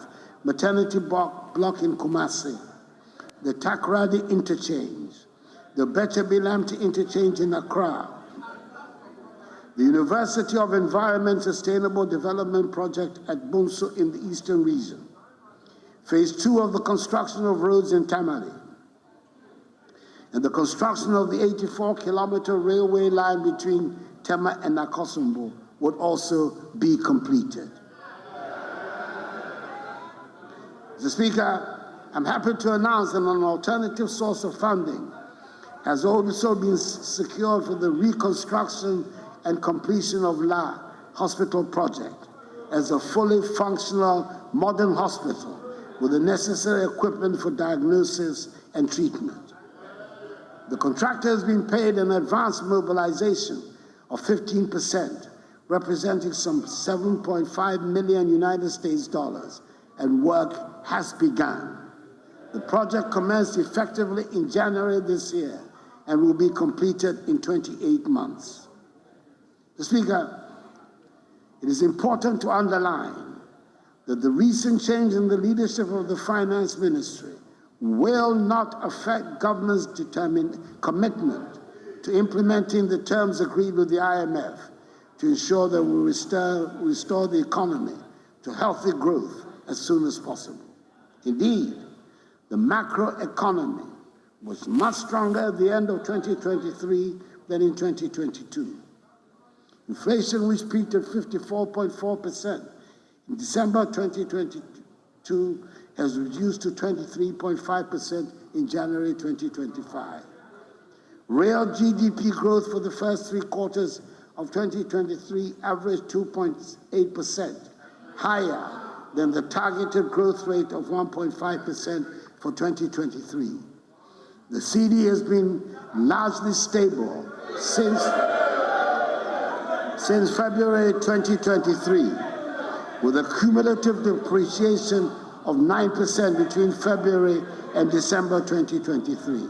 maternity block in Kumasi, the Takoradi Interchange, the Betebi-Lamte Interchange in Accra, the University of Environment Sustainable Development Project at Bunso in the Eastern Region, Phase 2 of the construction of roads in Tamale, and the construction of the 84-kilometer railway line between Tema and Nakosombo would also be completed. Mr. Speaker, I'm happy to announce that an alternative source of funding has also been secured for the reconstruction and completion of La Hospital project as a fully functional modern hospital with the necessary equipment for diagnosis and treatment. The contractor has been paid an advance mobilization of 15%, representing some 7.5 million United States dollars, and work has begun. The project commenced effectively in January this year and will be completed in 28 months. Mr. Speaker, it is important to underline that the recent change in the leadership of the Finance Ministry will not affect government's determined commitment to implementing the terms agreed with the IMF to ensure that we restore the economy to healthy growth as soon as possible. Indeed, the macroeconomy was much stronger at the end of 2023 than in 2022. Inflation, which peaked at 54.4% in December 2022, has reduced to 23.5% in January 2025. Real GDP growth for the first 3 quarters of 2023 averaged 2.8%, higher than the targeted growth rate of 1.5% for 2023. The CD has been largely stable since February 2023, with a cumulative depreciation of 9% between February and December 2023.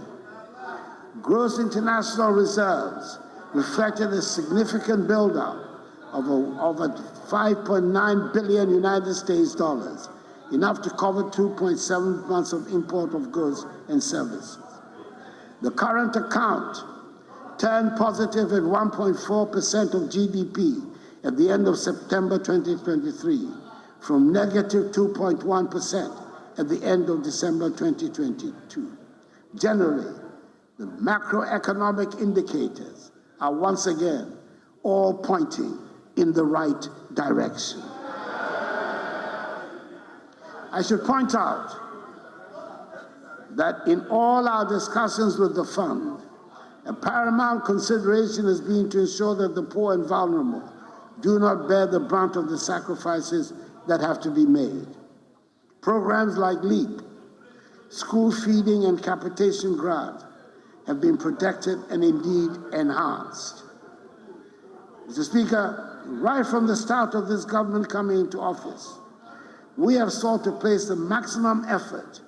Gross international reserves reflected a significant buildup of $5.9 billion United States dollars, enough to cover 2.7 months of import of goods and services. The current account turned positive at 1.4% of GDP at the end of September 2023, from negative 2.1% at the end of December 2022. Generally, the macroeconomic indicators are once again all pointing in the right direction. I should point out that in all our discussions with the fund, a paramount consideration has been to ensure that the poor and vulnerable do not bear the brunt of the sacrifices that have to be made. Programs like LEAP, school feeding and capitation grant, have been protected and indeed enhanced. Mr. Speaker, right from the start of this government coming into office, we have sought to place the maximum effort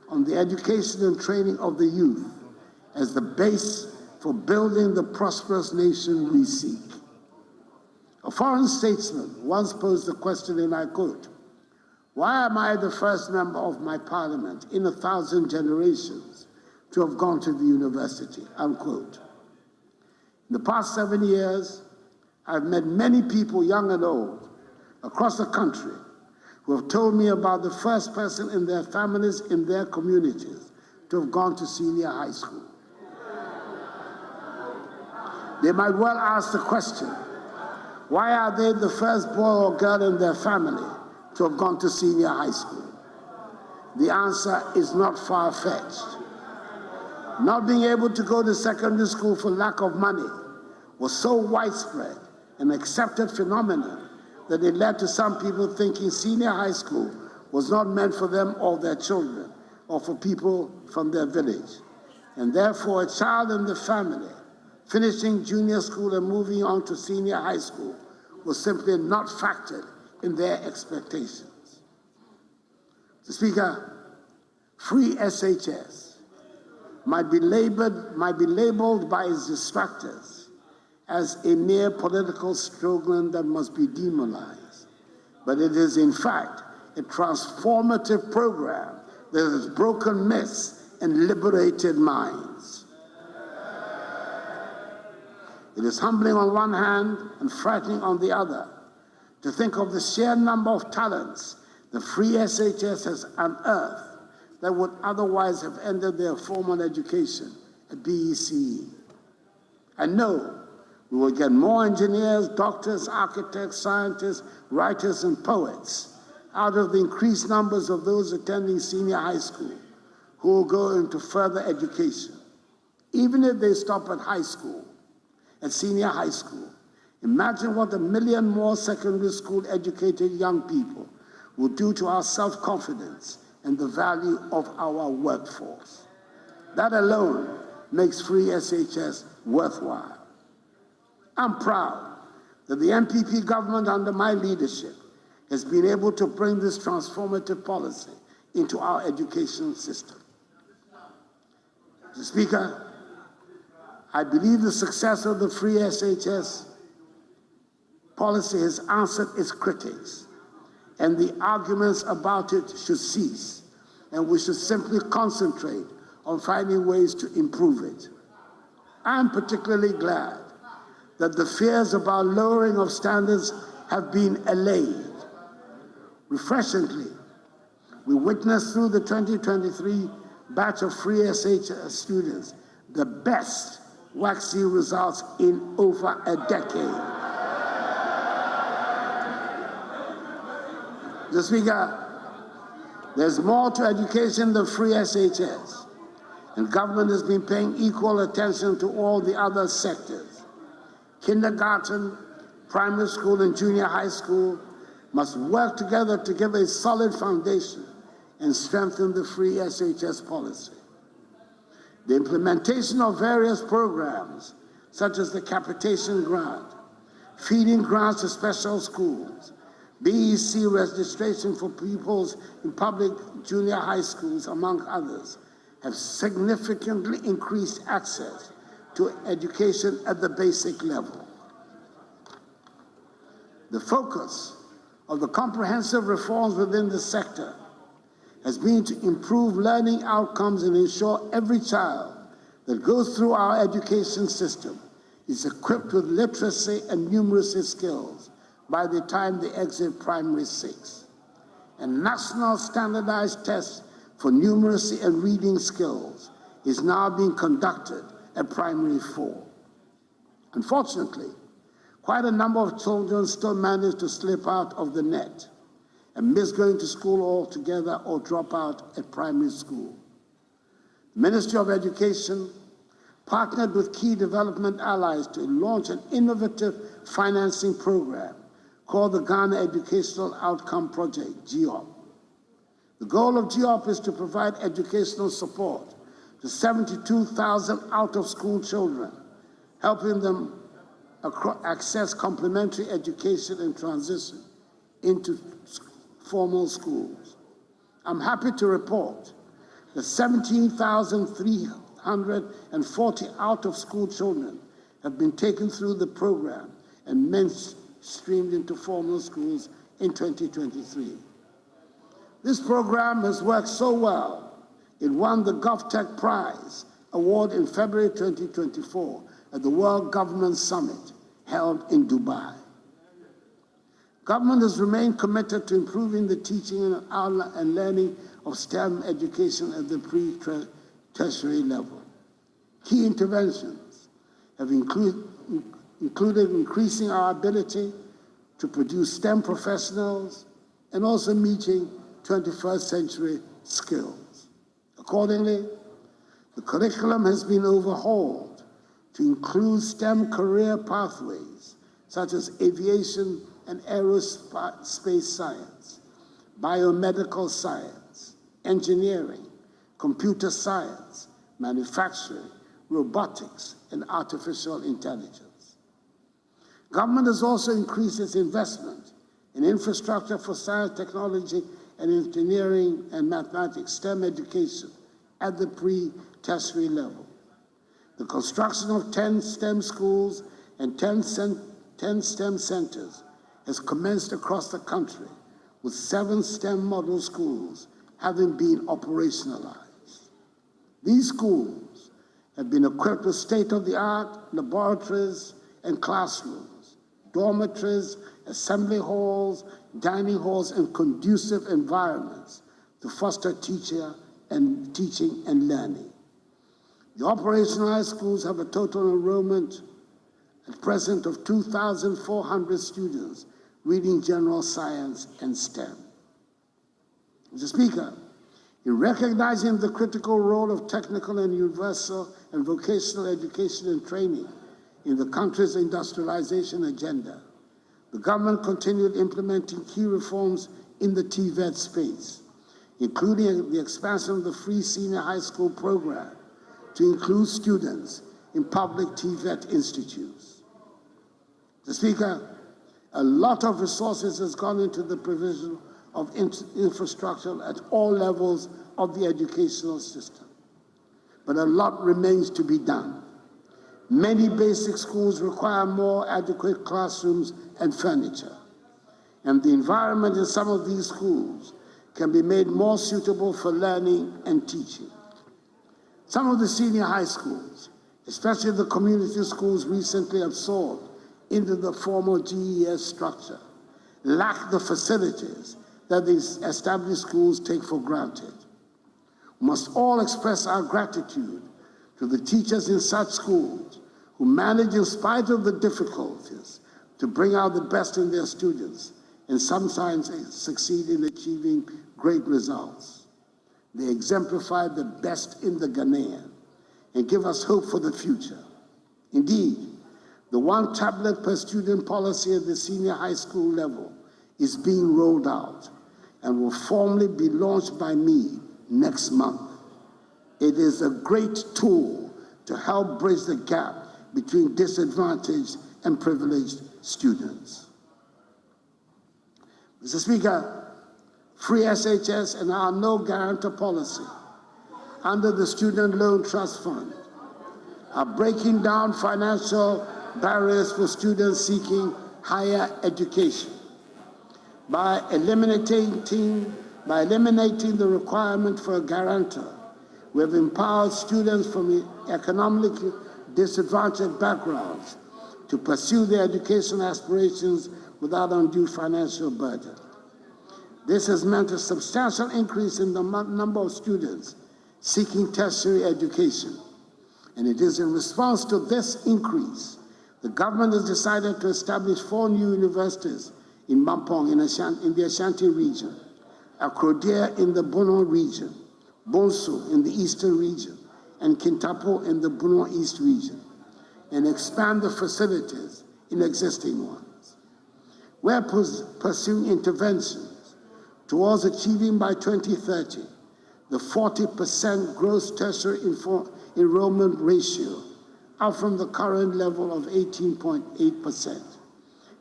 on the education and training of the youth as the base for building the prosperous nation we seek. A foreign statesman once posed the question, and I quote, "Why am I the first member of my parliament in 1,000 generations to have gone to the university?" Unquote. In the past 7 years, I've met many people, young and old, across the country, who have told me about the first person in their families, in their communities, to have gone to senior high school. They might well ask the question, why are they the first boy or girl in their family to have gone to senior high school? The answer is not far-fetched. Not being able to go to secondary school for lack of money was so widespread and accepted phenomenon that it led to some people thinking senior high school was not meant for them or their children or for people from their village. And therefore, a child in the family finishing junior school and moving on to senior high school was simply not factored in their expectations. Mr. Speaker, free SHS might be labeled by its detractors as a mere political slogan that must be demonized, but it is in fact a transformative program that has broken myths and liberated minds. It is humbling on one hand and frightening on the other to think of the sheer number of talents the free SHS has unearthed that would otherwise have ended their formal education at BECE. I know we will get more engineers, doctors, architects, scientists, writers, and poets out of the increased numbers of those attending senior high school who will go into further education. Even if they stop at high school, at senior high school, imagine what 1 million more secondary school educated young people will do to our self-confidence and the value of our workforce. That alone makes free SHS worthwhile. I'm proud that the NPP government under my leadership has been able to bring this transformative policy into our education system. Mr. Speaker, I believe the success of the free SHS policy has answered its critics and the arguments about it should cease, and we should simply concentrate on finding ways to improve it. I'm particularly glad that the fears about lowering of standards have been allayed. Refreshingly, we witnessed through the 2023 batch of free SHS students the best WACC results in over a decade. Mr. Speaker, there's more to education than free SHS, and government has been paying equal attention to all the other sectors. Kindergarten, primary school, and junior high school must work together to give a solid foundation and strengthen the free SHS policy. The implementation of various programs, such as the capitation grant, feeding grants to special schools, BEC registration for pupils in public junior high schools, among others, have significantly increased access to education at the basic level. The focus of the comprehensive reforms within the sector has been to improve learning outcomes and ensure every child that goes through our education system is equipped with literacy and numeracy skills by the time they exit primary 6. A national standardized test for numeracy and reading skills is now being conducted at primary 4. Unfortunately, quite a number of children still manage to slip out of the net and miss going to school altogether or drop out at primary school. The Ministry of Education partnered with key development allies to launch an innovative financing program called the Ghana Educational Outcome Project, GEOP. The goal of GEOP is to provide educational support to 72,000 out-of-school children, helping them access complementary education and transition into formal schools. I'm happy to report that 17,340 out-of-school children have been taken through the program and mainstreamed into formal schools in 2023. This program has worked so well, it won the GovTech Prize Award in February 2024 at the World Government Summit held in Dubai. Government has remained committed to improving the teaching and learning of STEM education at the pre-tertiary level. Key interventions have included increasing our ability to produce STEM professionals and also meeting 21st century skills. Accordingly, the curriculum has been overhauled to include STEM career pathways such as aviation and aerospace science, biomedical science, engineering, computer science, manufacturing, robotics, and artificial intelligence. Government has also increased its investment in infrastructure for science, technology, and engineering and mathematics, STEM education at the pre-tertiary level. The construction of 10 STEM schools and 10 STEM centers has commenced across the country, with 7 STEM model schools having been operationalized. These schools have been equipped with state-of-the-art laboratories and classrooms, dormitories, assembly halls, dining halls, and conducive environments to foster teaching and learning. The operationalized schools have a total enrollment at present of 2,400 students reading general science and STEM. Mr. Speaker, in recognizing the critical role of technical and universal and vocational education and training in the country's industrialization agenda, the government continued implementing key reforms in the TVET space, including the expansion of the free senior high school program to include students in public TVET institutes. Mr. Speaker, a lot of resources has gone into the provision of infrastructure at all levels of the educational system, but a lot remains to be done. Many basic schools require more adequate classrooms and furniture. and the environment in some of these schools can be made more suitable for learning and teaching. Some of the senior high schools, especially the community schools recently absorbed into the former GES structure, lack the facilities that these established schools take for granted. We must all express our gratitude to the teachers in such schools who manage, in spite of the difficulties, to bring out the best in their students and sometimes succeed in achieving great results. They exemplify the best in the Ghanaian and give us hope for the future. Indeed, the one tablet per student policy at the senior high school level is being rolled out and will formally be launched by me next month. It is a great tool to help bridge the gap between disadvantaged and privileged students. Mr. Speaker, free SHS and our no guarantor policy under the Student Loan Trust Fund are breaking down financial barriers for students seeking higher education. By eliminating the requirement for a guarantor, we have empowered students from economically disadvantaged backgrounds to pursue their educational aspirations without undue financial burden. This has meant a substantial increase in the number of students seeking tertiary education. And it is in response to this increase, the government has decided to establish 4 new universities in Mampong in the Ashanti region, Akrodie in the Bono region, Bonsu in the Eastern region, and Kintapo in the Bono East region, and expand the facilities in existing ones. We're pursuing interventions towards achieving by 2030 the 40% gross tertiary enrollment ratio, up from the current level of 18.8%,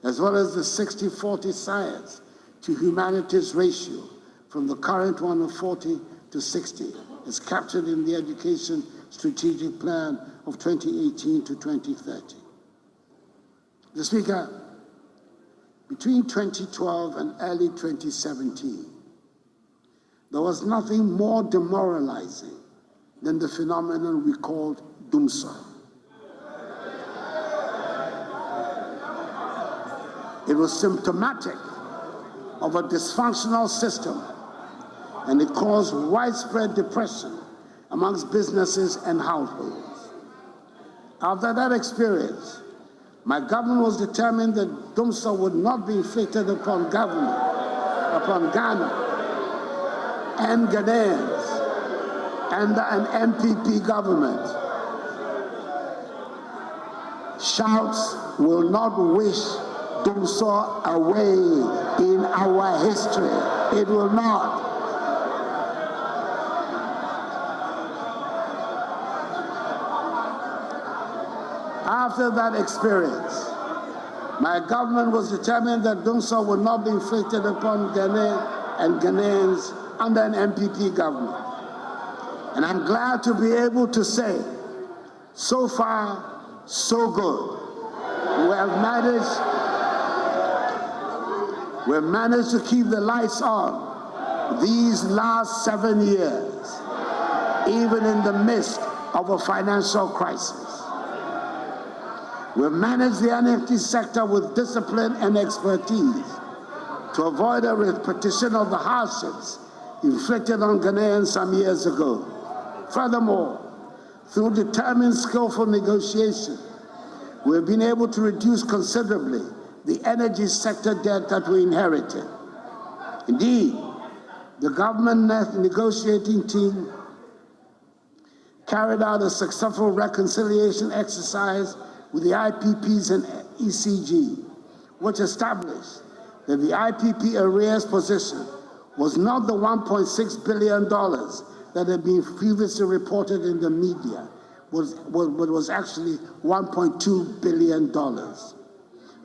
as well as the 60-40 science to humanities ratio from the current one of 40 to 60, as captured in the Education Strategic Plan of 2018 to 2030. Mr. Speaker, between 2012 and early 2017, there was nothing more demoralizing than the phenomenon we called Dumsor. It was symptomatic of a dysfunctional system, and it caused widespread depression amongst businesses and households. After that experience, my government was determined that Dumsor would not be inflicted upon Ghana and Ghanaians under an MPP government. Shouts will not wish Dumsor away in our history. It will not. After that experience, my government was determined that Dumsor would not be inflicted upon Ghana and Ghanaians under an MPP government. And I'm glad to be able to say, so far, so good. We've managed to keep the lights on these last 7 years, even in the midst of a financial crisis. We've managed the NFT sector with discipline and expertise to avoid a repetition of the hardships inflicted on Ghanaians some years ago. Furthermore, through determined, skillful negotiation, we've been able to reduce considerably the energy sector debt that we inherited. Indeed, the government negotiating team carried out a successful reconciliation exercise with the IPPs and ECG, which established that the IPP arrears position was not the $1.6 billion that had been previously reported in the media, but was actually $1.2 billion.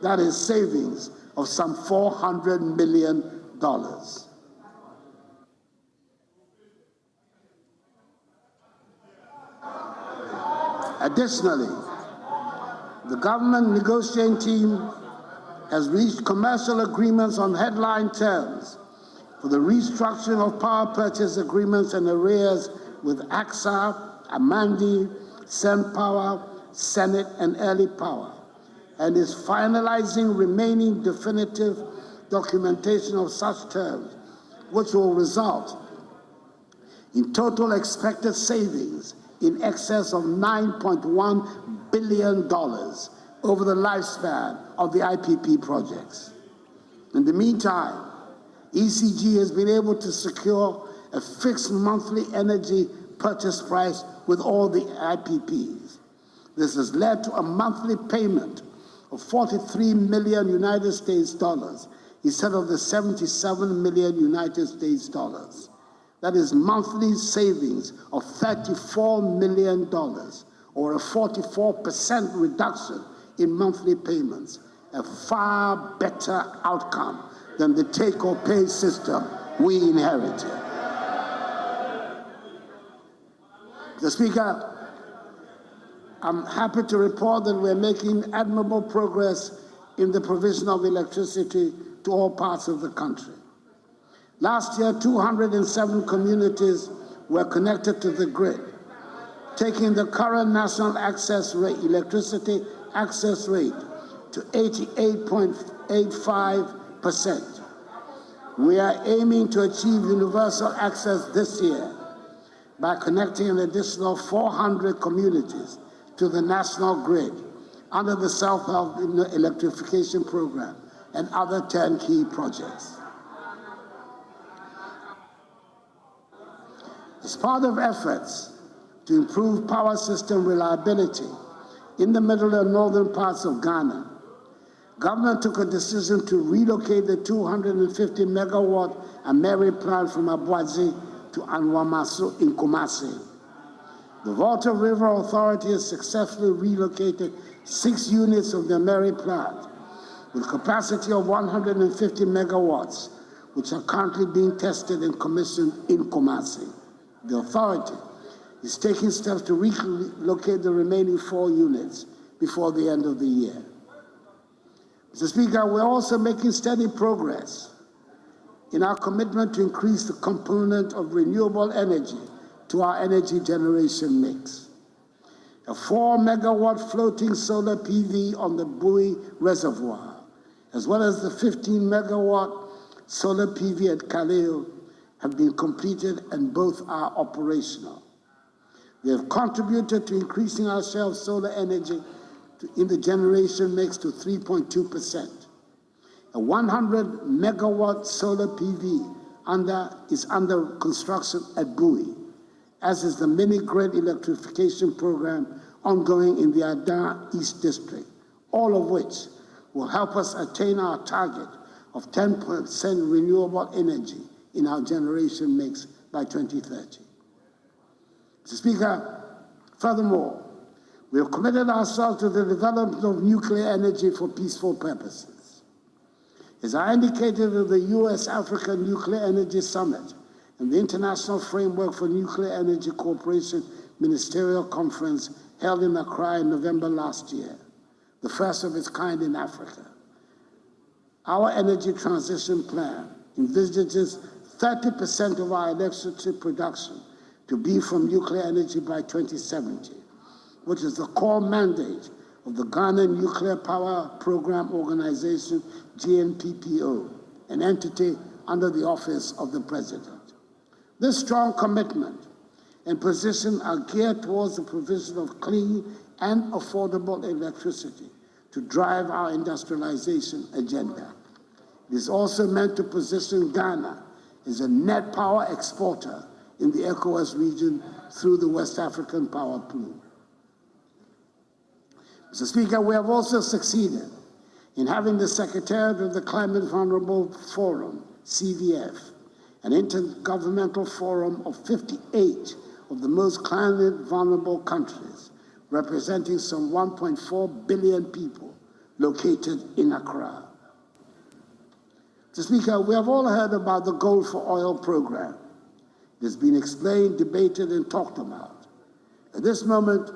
That is savings of some $400 million. Additionally, the government negotiating team has reached commercial agreements on headline terms for the restructuring of power purchase agreements and arrears with AXA, Amandi, SunPower, Senate, and Early Power, and is finalizing remaining definitive documentation of such terms, which will result in total expected savings in excess of $9.1 billion over the lifespan of the IPP projects. In the meantime, ECG has been able to secure a fixed monthly energy purchase price with all the IPPs. This has led to a monthly payment of 43 million United States dollars instead of the 77 million United States dollars. That is monthly savings of $34 million, or a 44% reduction in monthly payments, a far better outcome than the take-or-pay system we inherited. Mr. Speaker, I'm happy to report that we're making admirable progress in the provision of electricity to all parts of the country. Last year, 207 communities were connected to the grid, taking the current national access rate, electricity access rate, to 88.85%. We are aiming to achieve universal access this year by connecting an additional 400 communities to the national grid under the Self-Help Electrification Program and other turnkey projects. As part of efforts to improve power system reliability in the middle and northern parts of Ghana, government took a decision to relocate the 250 megawatt Ameri plant from Abuazi to Anwamaso in Kumasi. The Volta River Authority has successfully relocated 6 units of the Ameri plant with capacity of 150 megawatts, which are currently being tested and commissioned in Kumasi. The authority is taking steps to relocate the remaining 4 units before the end of the year. Mr. Speaker, we're also making steady progress in our commitment to increase the component of renewable energy to our energy generation mix. A 4 megawatt floating solar PV on the Bui Reservoir, as well as the 15 megawatt solar PV at Kaleo, have been completed and both are operational. They have contributed to increasing our share of solar energy in the generation mix to 3.2%. A 100 megawatt solar PV is under construction at Bui, as is the mini-grid electrification program ongoing in the Adan East District, all of which will help us attain our target of 10% renewable energy in our generation mix by 2030. Mr. Speaker, furthermore, we have committed ourselves to the development of nuclear energy for peaceful purposes. As I indicated at the U.S.-Africa Nuclear Energy Summit and the International Framework for Nuclear Energy Cooperation Ministerial Conference held in Accra in November last year, the first of its kind in Africa, our energy transition plan envisages 30% of our electricity production to be from nuclear energy by 2070, which is the core mandate of the Ghana Nuclear Power Program Organization, GNPPO, an entity under the Office of the President. This strong commitment and position are geared towards the provision of clean and affordable electricity to drive our industrialization agenda. It is also meant to position Ghana as a net power exporter in the ECOWAS region through the West African Power Pool. Mr. Speaker, we have also succeeded in having the Secretariat of the Climate Vulnerable Forum, CVF, an intergovernmental forum of 58 of the most climate vulnerable countries, representing some 1.4 billion people located in Accra. Mr. Speaker, we have all heard about the Gold for Oil program. It has been explained, debated, and talked about. At this moment,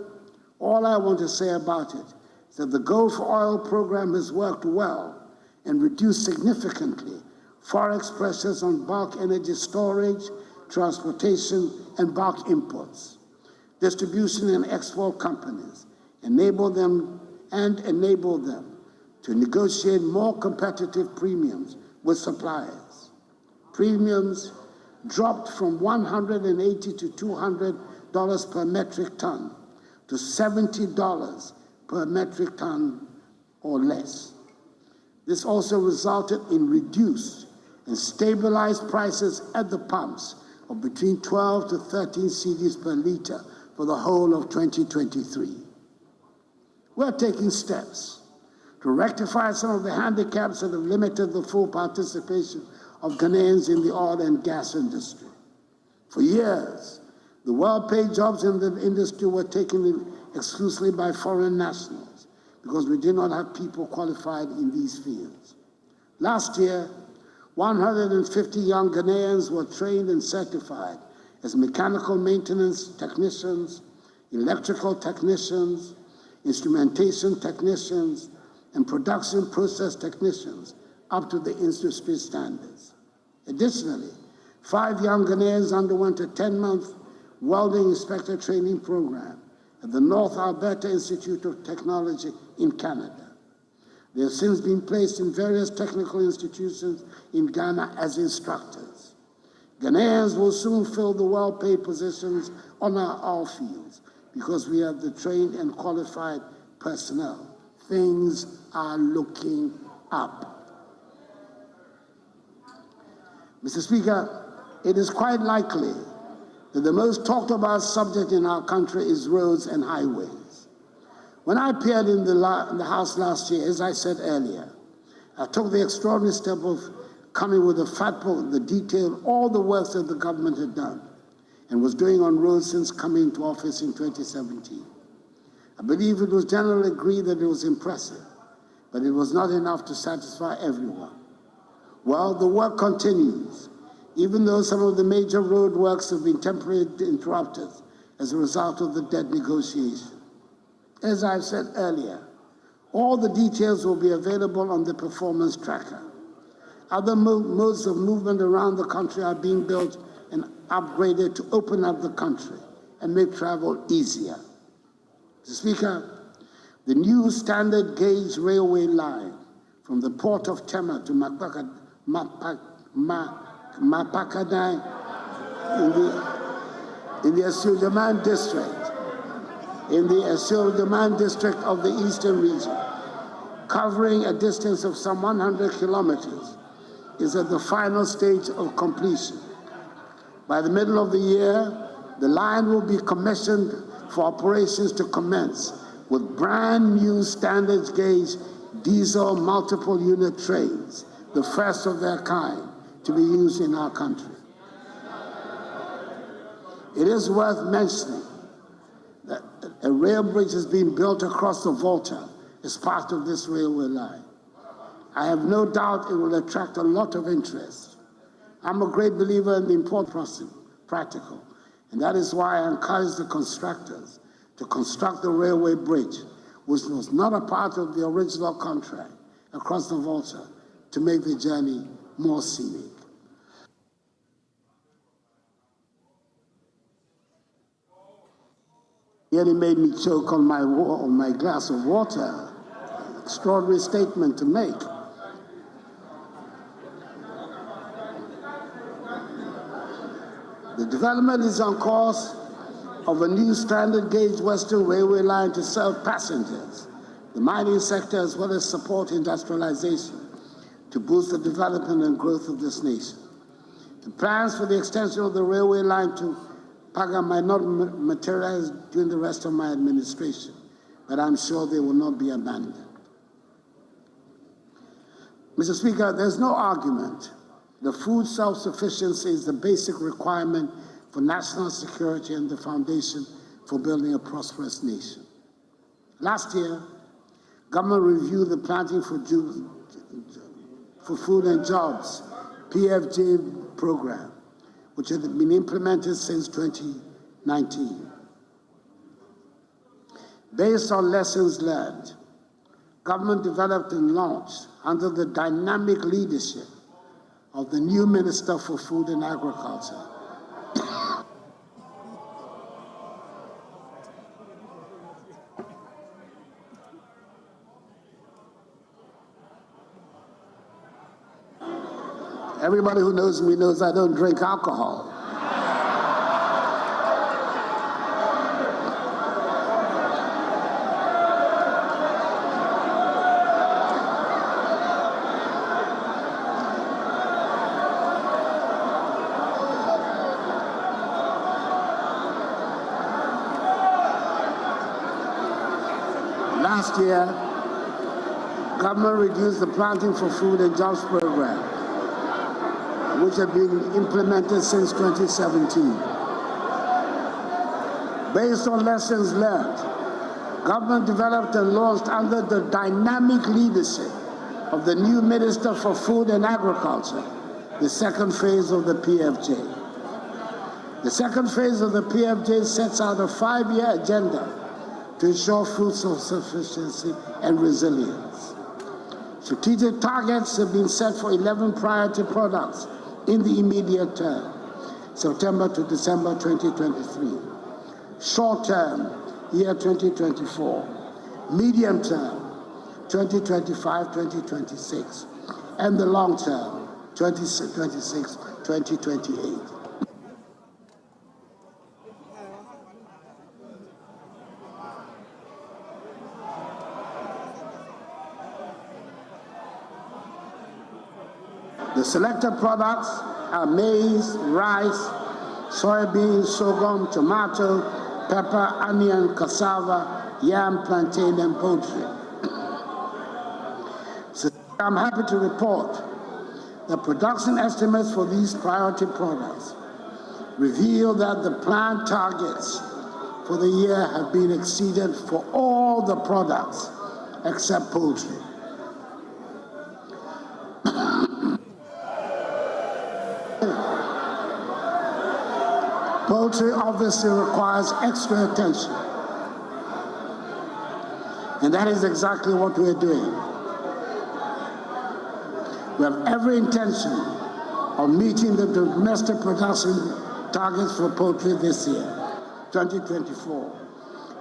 all I want to say about it is that the Gold for Oil program has worked well and reduce significantly forex pressures on bulk energy storage, transportation, and bulk imports. Distribution and export companies enable them to negotiate more competitive premiums with suppliers. Premiums dropped from $180 to $200 per metric ton to $70 per metric ton or less. This also resulted in reduced and stabilized prices at the pumps of between 12 to 13 cedis per liter for the whole of 2023. We're taking steps to rectify some of the handicaps that have limited the full participation of Ghanaians in the oil and gas industry. For years, the well-paid jobs in the industry were taken exclusively by foreign nationals because we did not have people qualified in these fields. Last year, 150 young Ghanaians were trained and certified as mechanical maintenance technicians, electrical technicians, instrumentation technicians, and production process technicians up to the industry standards. Additionally, 5 young Ghanaians underwent a 10-month welding inspector training program at the North Alberta Institute of Technology in Canada. They have since been placed in various technical institutions in Ghana as instructors. Ghanaians will soon fill the well-paid positions on our oil fields because we have the trained and qualified personnel. Things are looking up. Mr. Speaker, it is quite likely that the most talked about subject in our country is roads and highways. When I appeared in the House last year, as I said earlier, I took the extraordinary step of coming with a fat book that detailed all the work that the government had done and was doing on roads since coming into office in 2017. I believe it was generally agreed that it was impressive, but it was not enough to satisfy everyone. Well, the work continues, even though some of the major road works have been temporarily interrupted as a result of the debt negotiation. As I've said earlier, all the details will be available on the performance tracker. Other modes of movement around the country are being built and upgraded to open up the country and make travel easier. Mr. Speaker, the new standard gauge railway line from the port of Tema to Mapakadai in the Asildaman district, of the eastern region, covering a distance of some 100 kilometers, is at the final stage of completion. By the middle of the year, the line will be commissioned for operations to commence with brand new standard gauge diesel multiple unit trains, the first of their kind to be used in our country. It is worth mentioning that a rail bridge is being built across the Volta as part of this railway line. I have no doubt it will attract a lot of interest. I'm a great believer in the importance of practical, and that is why I encourage the constructors to construct the railway bridge, which was not a part of the original contract, across the Volta to make the journey more scenic. Nearly made me choke on my glass of water. Extraordinary statement to make. The development is on course of a new standard gauge Western Railway line to serve passengers, the mining sector, as well as support industrialization to boost the development and growth of this nation. The plans for the extension of the railway line to Paga might not materialize during the rest of my administration, but I'm sure they will not be abandoned. Mr. Speaker, there's no argument that food self-sufficiency is the basic requirement for national security and the foundation for building a prosperous nation. Last year, government reviewed the Planting for Food and Jobs, PFJ program, which had been implemented since 2019. Based on lessons learned, Government developed and launched under the dynamic leadership of the new Minister for Food and Agriculture. Everybody who knows me knows I don't drink alcohol. Last year, government reduced the Planting for Food and Jobs program, which had been implemented since 2017. Based on lessons learned, government developed and launched under the dynamic leadership of the new Minister for Food and Agriculture, the second phase of the PFJ. The second phase of the PFJ sets out a 5-year agenda to ensure food self-sufficiency and resilience. Strategic targets have been set for 11 priority products in the immediate term, September to December 2023. Short term, year 2024. Medium term, 2025-2026. And the long term, 2026-2028. The selected products are maize, rice, soybeans, sorghum, tomato, pepper, onion, cassava, yam, plantain, and poultry. So I'm happy to report that production estimates for these priority products reveal that the planned targets for the year have been exceeded for all the products except poultry. Poultry obviously requires extra attention, and that is exactly what we're doing. We have every intention of meeting the domestic production targets for poultry this year, 2024,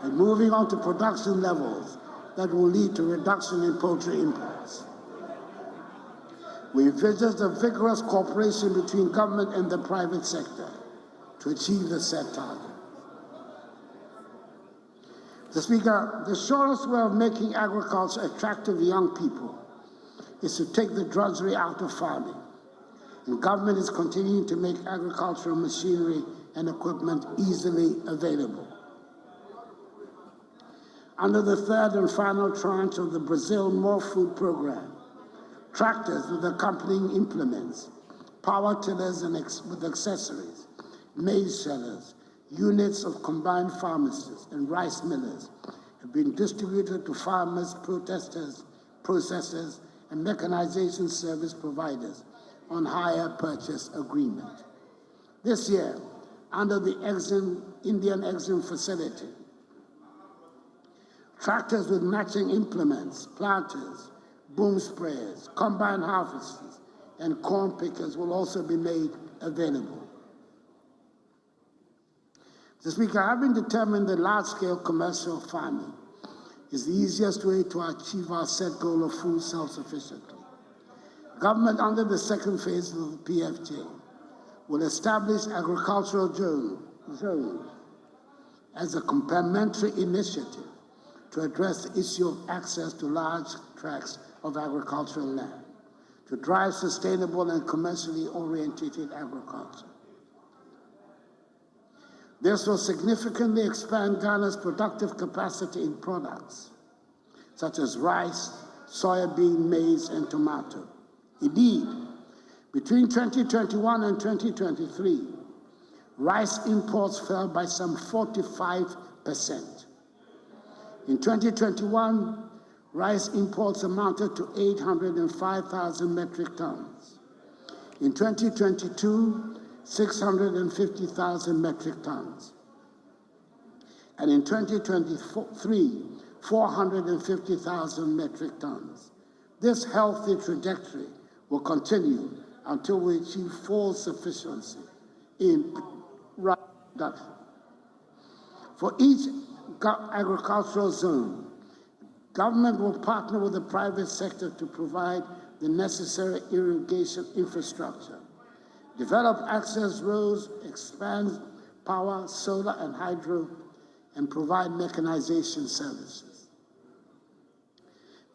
and moving on to production levels that will lead to reduction in poultry imports. We envisage a vigorous cooperation between government and the private sector to achieve the set target. Mr. Speaker, the surest way of making agriculture attractive to young people is to take the drudgery out of farming. And government is continuing to make agricultural machinery and equipment easily available. Under the third and final tranche of the Brazil More Food program, tractors with accompanying implements, power tillers with accessories, maize shellers, units of combined pharmacies, and rice millers have been distributed to farmers, processors, and mechanization service providers on hire purchase agreement. This year, under the Indian EXIM facility, tractors with matching implements, planters, boom sprayers, combine harvesters, and corn pickers will also be made available. Mr. Speaker, having determined that large-scale commercial farming is the easiest way to achieve our set goal of food self-sufficiency, government under the second phase of the PFJ will establish agricultural zones as a complementary initiative to address the issue of access to large tracts of agricultural land, to drive sustainable and commercially oriented agriculture. This will significantly expand Ghana's productive capacity in products such as rice, soybean, maize, and tomato. Indeed, between 2021 and 2023, rice imports fell by some 45%. In 2021, rice imports amounted to 805,000 metric tons. In 2022, 650,000 metric tons. And in 2023, 450,000 metric tons. This healthy trajectory will continue until we achieve full sufficiency in rice production. For each agricultural zone, government will partner with the private sector to provide the necessary irrigation infrastructure, develop access roads, expand power, solar and hydro, and provide mechanization services.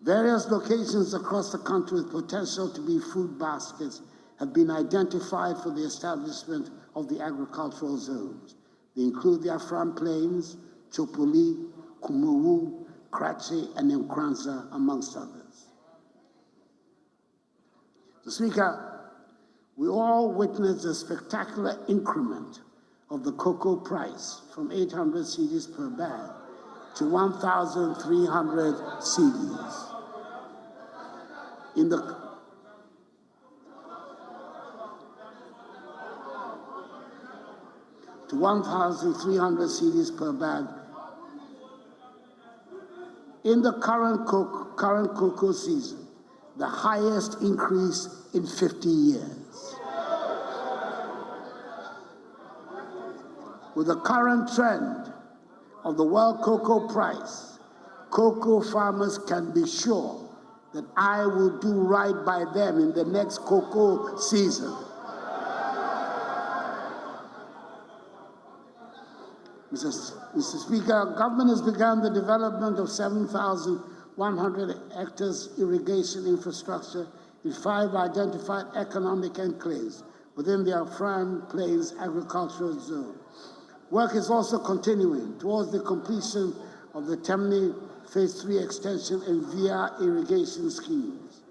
Various locations across the country with potential to be food baskets have been identified for the establishment of the agricultural zones. They include the Afram Plains, Chopoli, Kumuwu, Kratchi, and Nkranza, amongst others. Mr. Speaker, we all witnessed a spectacular increment of the cocoa price from 800 cedis per bag to 1,300 cedis. To 1,300 cedis per bag in the current cocoa season, the highest increase in 50 years. With the current trend of the world cocoa price, cocoa farmers can be sure that I will do right by them in the next cocoa season. Mr. Speaker, government has begun the development of 7,100 hectares irrigation infrastructure in 5 identified economic enclaves within the Afram Plains agricultural zone. Work is also continuing towards the completion of the Temne Phase 3 extension and via irrigation schemes.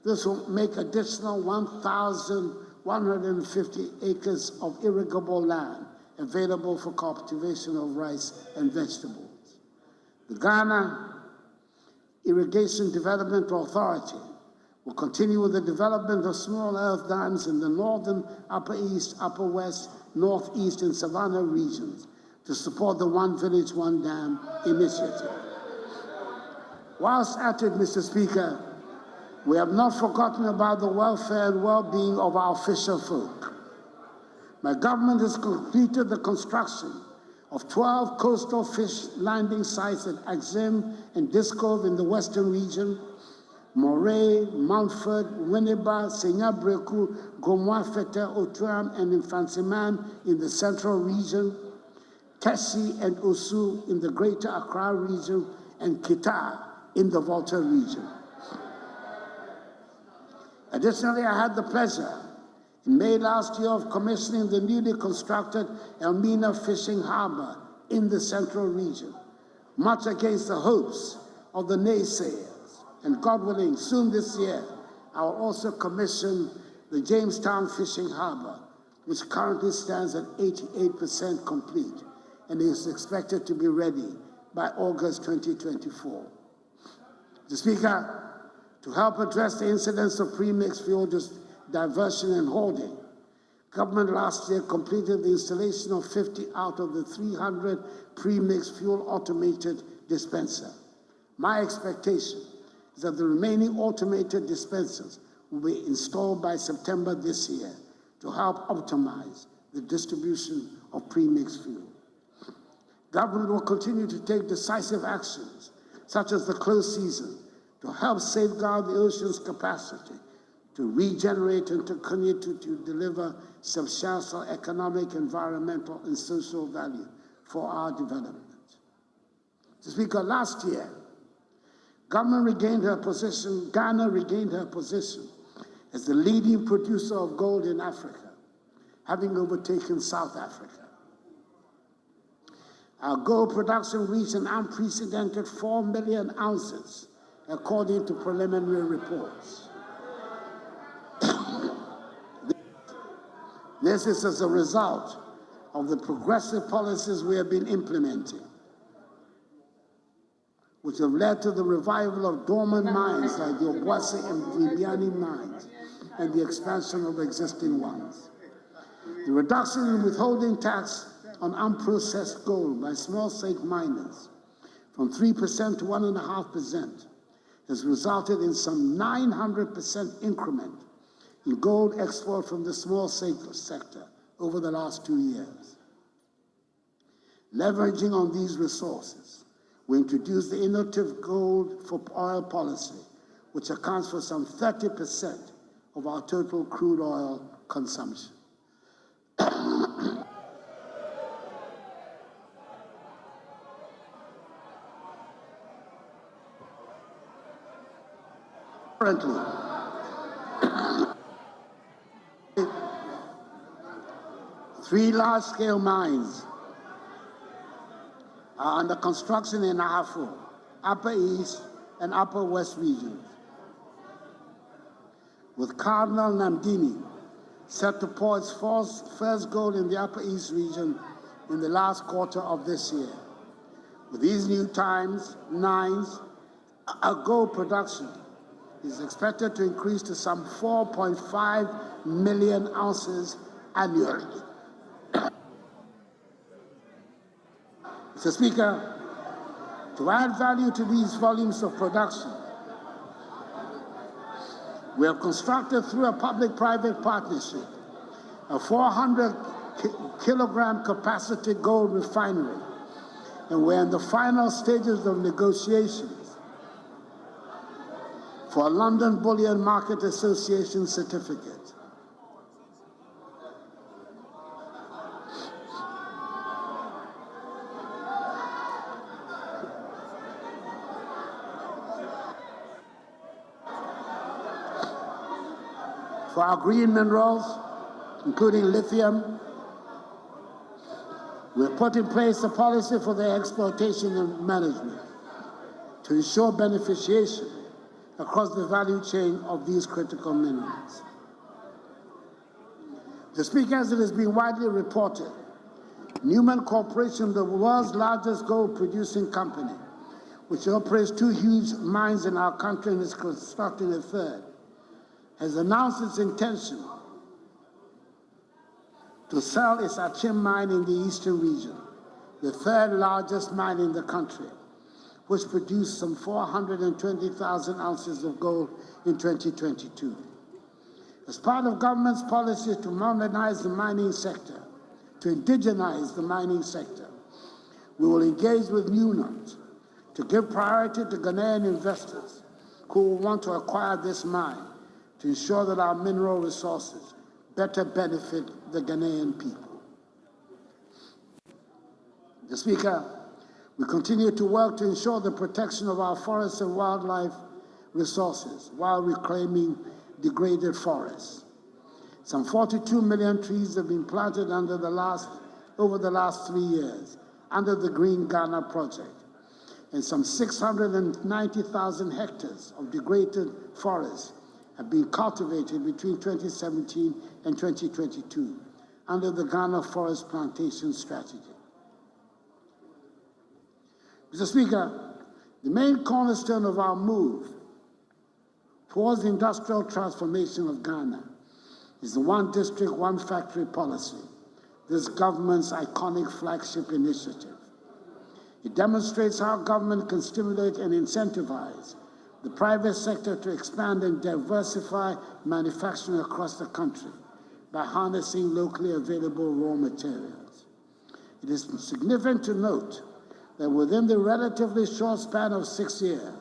This will make additional 1,150 acres of irrigable land available for cultivation of rice and vegetables. The Ghana Irrigation Development Authority will continue with the development of small earth dams in the northern, upper east, upper west, northeast, and savannah regions to support the One Village, One Dam initiative. Whilst at it, Mr. Speaker, we have not forgotten about the welfare and well-being of our fisher folk. My government has completed the construction of 12 coastal fish landing sites at Axim and Discove in the western region, Moray, Mountford, Winneba, Senyabreku, Gomwa-Fete, Otuam, and Infantsiman in the central region, Kessi and Osu in the greater Accra region, and Kita in the Volta region. Additionally, I had the pleasure in May last year of commissioning the newly constructed Elmina Fishing Harbor in the central region, much against the hopes of the naysayers. And God willing, soon this year, I will also commission the Jamestown Fishing Harbor, which currently stands at 88% complete and is expected to be ready by August 2024. Mr. Speaker, to help address the incidence of premixed fuel diversion and hoarding, government last year completed the installation of 50 out of the 300 premixed fuel automated dispenser. My expectation is that the remaining automated dispensers will be installed by September this year to help optimize the distribution of premixed fuel. Government will continue to take decisive actions, such as the close season, to help safeguard the ocean's capacity to regenerate and to continue to deliver substantial economic, environmental, and social value for our development. Mr. Speaker, last year, Ghana regained her position as the leading producer of gold in Africa, having overtaken South Africa. Our gold production reached an unprecedented 4 million ounces, according to preliminary reports. This is as a result of the progressive policies we have been implementing, which have led to the revival of dormant mines like the Obuasi and Viviani mines and the expansion of existing ones. The reduction in withholding tax on unprocessed gold by small-scale miners from 3% to 1.5% has resulted in some 900% increment in gold export from the small sector over the last 2 years. Leveraging on these resources, we introduced the innovative Gold for Oil policy, which accounts for some 30% of our total crude oil consumption. Currently, 3 large-scale mines are under construction in Ahafo, Upper East and Upper West regions, with Cardinal Namdini set to pour its first gold in the Upper East region in the last quarter of this year. With these new nines, our gold production is expected to increase to some 4.5 million ounces annually. Mr. Speaker, to add value to these volumes of production, we have constructed through a public-private partnership a 400-kilogram capacity gold refinery, and we're in the final stages of negotiations for a London Bullion Market Association certificate. For our green minerals, including lithium, we have put in place a policy for their exploitation and management to ensure beneficiation across the value chain of these critical minerals. Mr. Speaker, as it has been widely reported, Newmont Corporation, the world's largest gold-producing company, which operates 2 huge mines in our country and is constructing a third, has announced its intention to sell its Achim mine in the eastern region, the 3rd largest mine in the country, which produced some 420,000 ounces of gold in 2022. As part of government's policy to modernize the mining sector, to indigenize the mining sector, we will engage with Newmont to give priority to Ghanaian investors who will want to acquire this mine to ensure that our mineral resources better benefit the Ghanaian people. Mr. Speaker, we continue to work to ensure the protection of our forests and wildlife resources while reclaiming degraded forests. Some 42 million trees have been planted over the last 3 years under the Green Ghana project, and some 690,000 hectares of degraded forests have been cultivated between 2017 and 2022 under the Ghana Forest Plantation Strategy. Mr. Speaker, the main cornerstone of our move towards the industrial transformation of Ghana is the One District, One Factory policy, this government's iconic flagship initiative. It demonstrates how government can stimulate and incentivize the private sector to expand and diversify manufacturing across the country by harnessing locally available raw materials. It is significant to note that within the relatively short span of 6 years,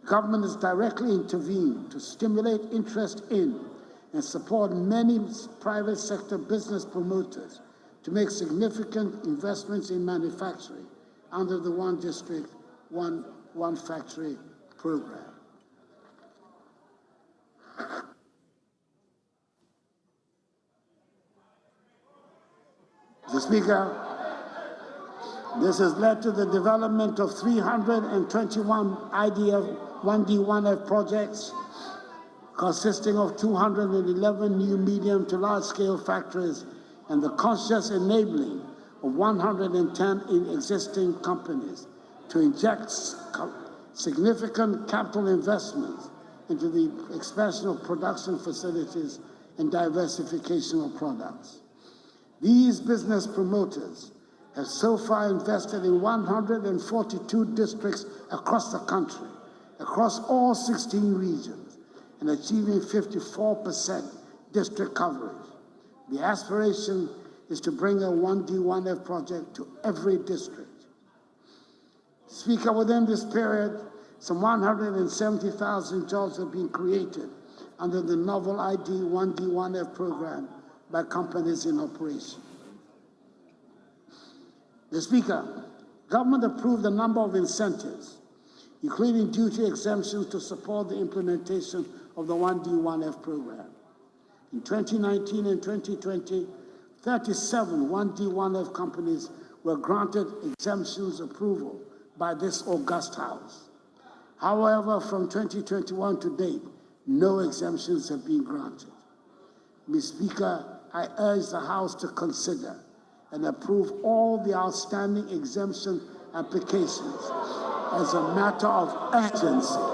government has directly intervened to stimulate interest in and support many private sector business promoters to make significant investments in manufacturing under the One District, One Factory program. Mr. Speaker, this has led to the development of 321 IDF 1D1F projects consisting of 211 new medium to large-scale factories and the conscious enabling of 110 existing companies to inject significant capital investments into the expansion of production facilities and diversification of products. These business promoters has so far invested in 142 districts across the country, across all 16 regions, and achieving 54% district coverage. The aspiration is to bring a 1D1F project to every district. Speaker, within this period, some 170,000 jobs have been created under the novel ID 1D1F program by companies in operation. The Speaker, government approved a number of incentives, including duty exemptions to support the implementation of the 1D1F program. In 2019 and 2020, 37 1D1F companies were granted exemptions approval by this august House. However, from 2021 to date, no exemptions have been granted. Mr. Speaker, I urge the House to consider and approve all the outstanding exemption applications as a matter of urgency.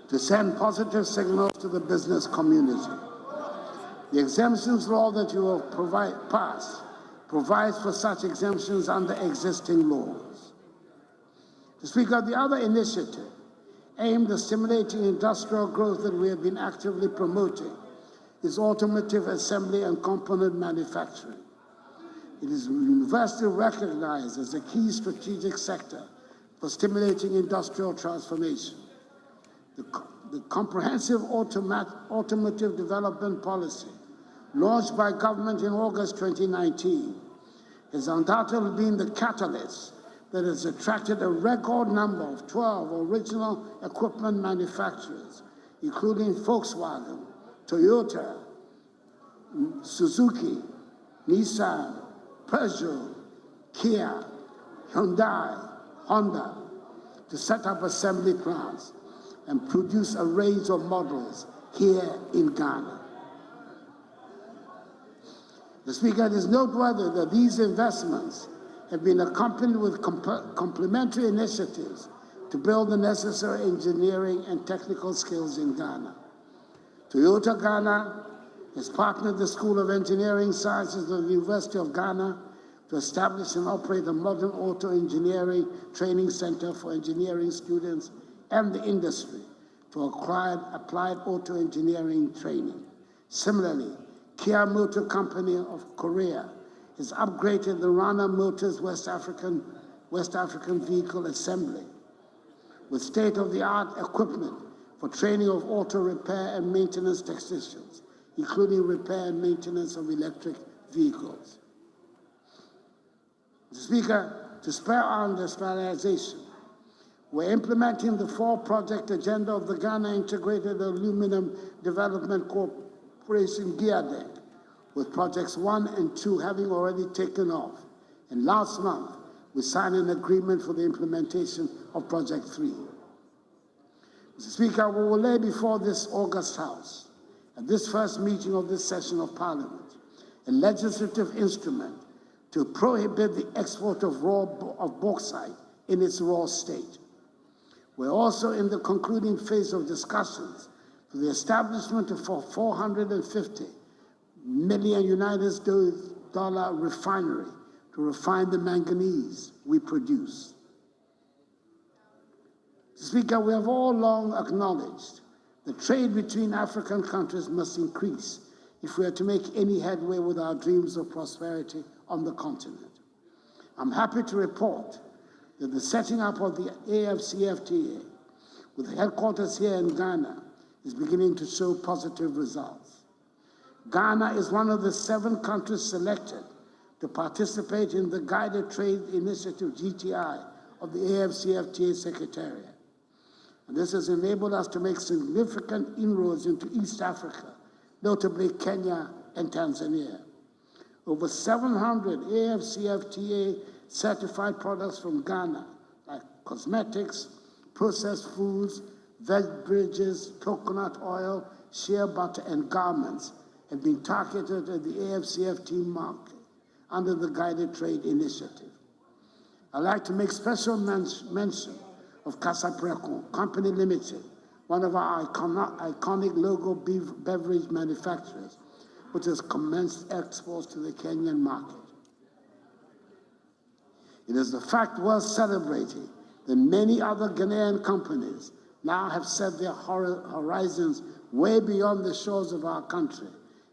To send positive signals to the business community. The exemptions law that you will pass provides for such exemptions under existing laws. The Speaker, the other initiative aimed at stimulating industrial growth that we have been actively promoting is automotive assembly and component manufacturing. It is universally recognized as a key strategic sector for stimulating industrial transformation. The comprehensive automotive development policy launched by government in August 2019 has undoubtedly been the catalyst that has attracted a record number of 12 original equipment manufacturers, including Volkswagen, Toyota, Suzuki, Nissan, Peugeot, Kia, Hyundai, Honda, to set up assembly plants and produce a range of models here in Ghana. The Speaker, it is noteworthy that these investments have been accompanied with complementary initiatives to build the necessary engineering and technical skills in Ghana. Toyota Ghana has partnered the School of Engineering Sciences of the University of Ghana to establish and operate a modern auto engineering training center for engineering students and the industry to acquire applied auto engineering training. Similarly, Kia Motor Company of Korea has upgraded the Rana Motors West African vehicle assembly with state-of-the-art equipment for training of auto repair and maintenance technicians, including repair and maintenance of electric vehicles. Mr. Speaker, to spur on industrialization, we're implementing the 4-project agenda of the Ghana Integrated Aluminum Development Corporation, GIADEC, with projects 1 and 2 having already taken off. And last month, we signed an agreement for the implementation of Project 3. Mr. Speaker, we will lay before this august House, at this first meeting of this session of Parliament, a legislative instrument to prohibit the export of bauxite in its raw state. We're also in the concluding phase of discussions for the establishment of a $450 million United dollar refinery to refine the manganese we produce. Speaker, we have all long acknowledged that trade between African countries must increase if we are to make any headway with our dreams of prosperity on the continent. I'm happy to report that the setting up of the AFCFTA, with headquarters here in Ghana, is beginning to show positive results. Ghana is one of the 7 countries selected to participate in the Guided Trade Initiative, GTI, of the AFCFTA Secretariat. And this has enabled us to make significant inroads into East Africa, notably Kenya and Tanzania. Over 700 AFCFTA certified products from Ghana, like cosmetics, processed foods, beverages, coconut oil, shea butter, and garments, have been targeted at the AFCFTA market under the Guided Trade Initiative. I'd like to make special mention of Casapreco Company Limited, one of our iconic local beverage manufacturers, which has commenced exports to the Kenyan market. It is the fact worth celebrating that many other Ghanaian companies now have set their horizons way beyond the shores of our country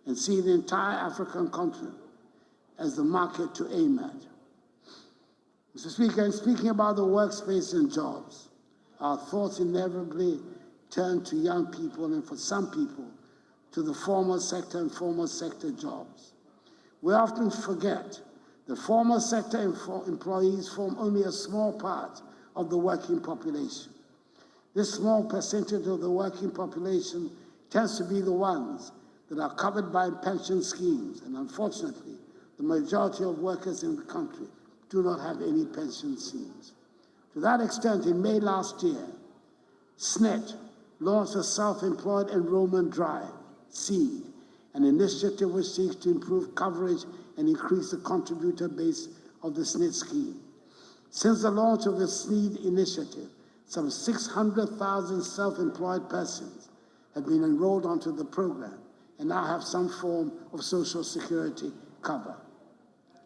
and see the entire African continent as the market to aim at. Mr. Speaker, in speaking about the workspace and jobs, our thoughts inevitably turn to young people and, for some people, to the formal sector and formal sector jobs. We often forget that formal sector employees form only a small part of the working population. This small percentage of the working population tends to be the ones that are covered by pension schemes, and unfortunately, the majority of workers in the country do not have any pension schemes. To that extent, in May last year, SNET launched a self-employed enrollment drive, SEED, an initiative which seeks to improve coverage and increase the contributor base of the SNET scheme. Since the launch of the SNED initiative, some 600,000 self-employed persons have been enrolled onto the program and now have some form of Social Security cover.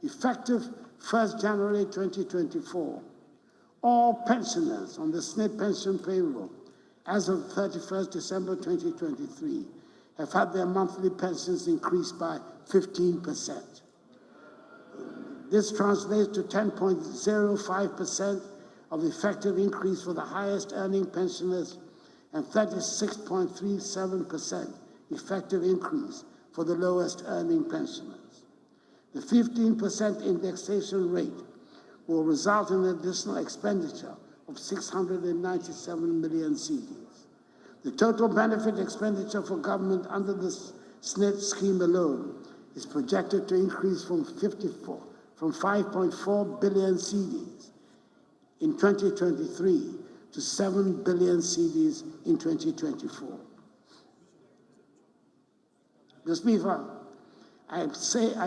Effective 1st January 2024, all pensioners on the SNED pension payroll as of 31st December 2023 have had their monthly pensions increased by 15%. This translates to 10.05% of effective increase for the highest earning pensioners and 36.37% effective increase for the lowest earning pensioners. The 15% indexation rate will result in an additional expenditure of 697 million cedis. The total benefit expenditure for government under the SNED scheme alone is projected to increase from 5.4 billion cedis in 2023 to 7 billion cedis in 2024. Mr. Speaker, I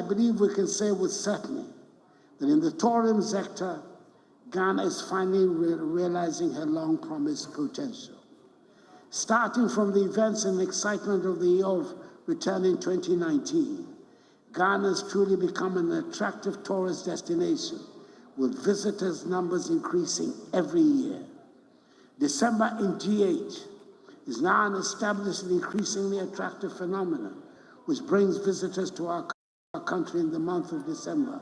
believe we can say with certainty that in the tourism sector, Ghana is finally realizing her long-promised potential. Starting from the events and excitement of the year of return in 2019, Ghana has truly become an attractive tourist destination, with visitors' numbers increasing every year. December in G8 is now an established and increasingly attractive phenomenon, which brings visitors to our country in the month of December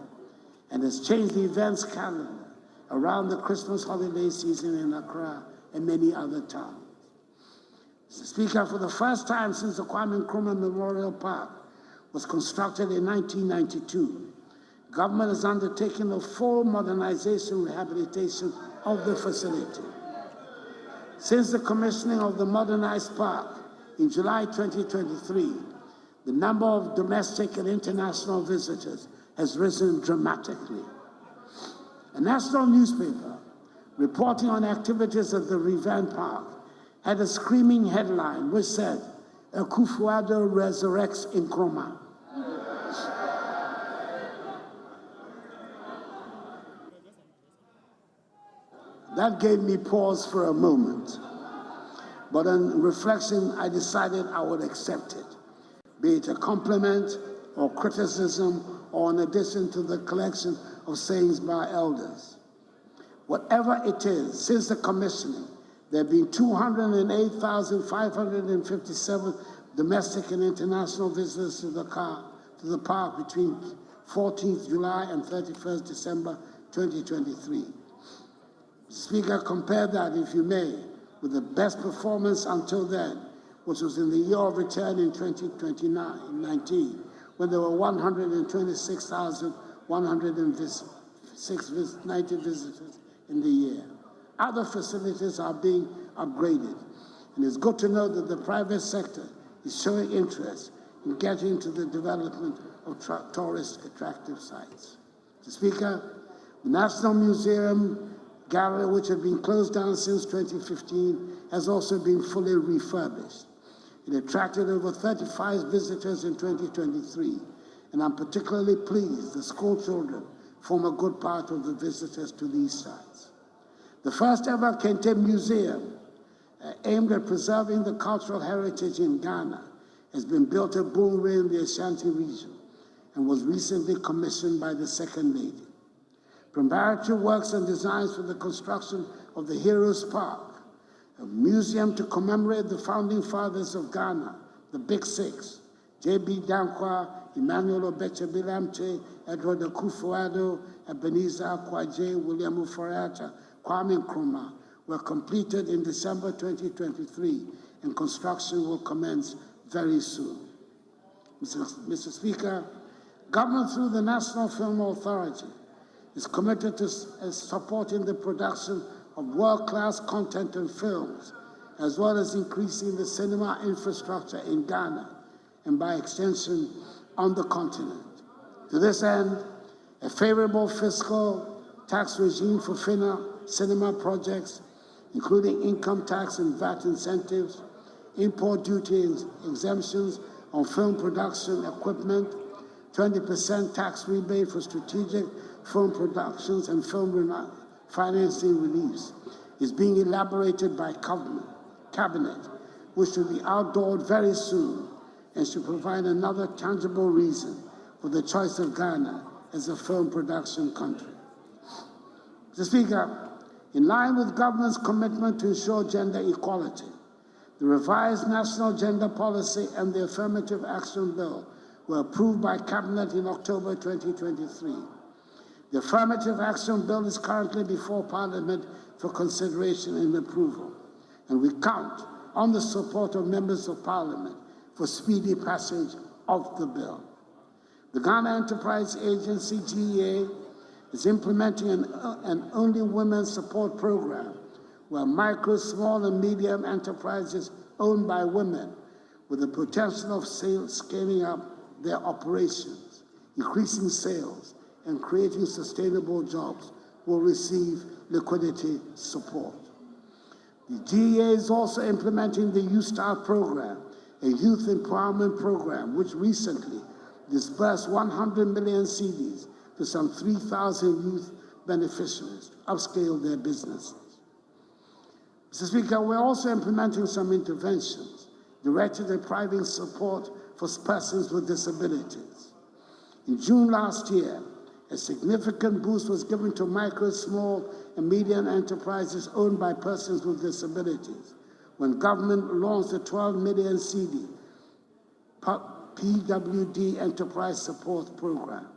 and has changed the events calendar around the Christmas holiday season in Accra and many other towns. Mr. Speaker, for the first time since the Kwame Nkrumah Memorial Park was constructed in 1992, government has undertaken a full modernization rehabilitation of the facility. Since the commissioning of the modernized park in July 2023, the number of domestic and international visitors has risen dramatically. A national newspaper reporting on activities at the revamped park had a screaming headline which said, "Akufo-Addo resurrects Nkrumah." That gave me pause for a moment, but on reflection, I decided I would accept it, be it a compliment or criticism or in addition to the collection of sayings by elders. Whatever it is, since the commissioning, there have been 208,557 domestic and international visitors to the park between 14th July and 31st December 2023. Speaker, compare that, if you may, with the best performance until then, which was in the year of return in 2019, when there were 126,190 visitors in the year. Other facilities are being upgraded, and it's good to know that the private sector is showing interest in getting into the development of tourist attractive sites. Mr. Speaker, the National Museum Gallery, which had been closed down since 2015, has also been fully refurbished. It attracted over 35 visitors in 2023, and I'm particularly pleased that school children form a good part of the visitors to these sites. The first ever Kente Museum, aimed at preserving the cultural heritage in Ghana, has been built at Boomray in the Ashanti region and was recently commissioned by the Second Lady. Preparatory works and designs for the construction of the Heroes Park, a museum to commemorate the founding fathers of Ghana, the Big Six, J.B. Dankwa, Emmanuel Obeche Bilamche, Edward Akufo-Addo, Ebenezer Akwaje, William Uforiatta, Kwame Nkrumah, were completed in December 2023, and construction will commence very soon. Mr. Speaker, government through the National Film Authority is committed to supporting the production of world-class content and films, as well as increasing the cinema infrastructure in Ghana and by extension on the continent. To this end, a favorable fiscal tax regime for cinema projects, including income tax and VAT incentives, import duty exemptions on film production equipment, 20% tax rebate for strategic film productions and film financing reliefs, is being elaborated by cabinet, which will be outdoored very soon and should provide another tangible reason for the choice of Ghana as a film production country. Mr. Speaker, in line with government's commitment to ensure gender equality, the revised National Gender Policy and the Affirmative Action Bill were approved by Cabinet in October 2023. The Affirmative Action Bill is currently before Parliament for consideration and approval, and we count on the support of members of Parliament for speedy passage of the bill. The Ghana Enterprise Agency, GEA, is implementing an Only Women support program where micro, small, and medium enterprises owned by women with the potential of scaling up their operations, increasing sales, and creating sustainable jobs will receive liquidity support. The GEA is also implementing the YouStart program, a youth empowerment program which recently disbursed 100 million cedis to some 3,000 youth beneficiaries to upscale their businesses. Mr. Speaker, we're also implementing some interventions directed at providing support for persons with disabilities. In June last year, a significant boost was given to micro, small, and medium enterprises owned by persons with disabilities when government launched the 12 million CD PWD Enterprise Support Program.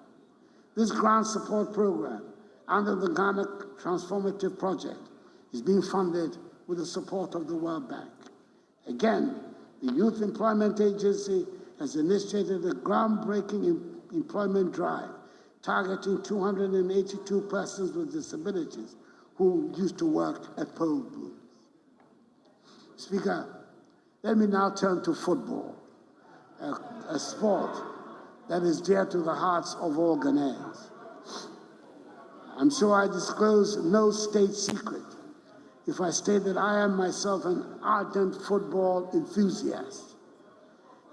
This grant support program, under the Ghana Transformative Project, is being funded with the support of the World Bank. Again, the Youth Employment Agency has initiated a groundbreaking employment drive targeting 282 persons with disabilities who used to work at poll booths. Speaker, let me now turn to football, a sport that is dear to the hearts of all Ghanaians. I'm sure I disclose no state secret if I state that I am myself an ardent football enthusiast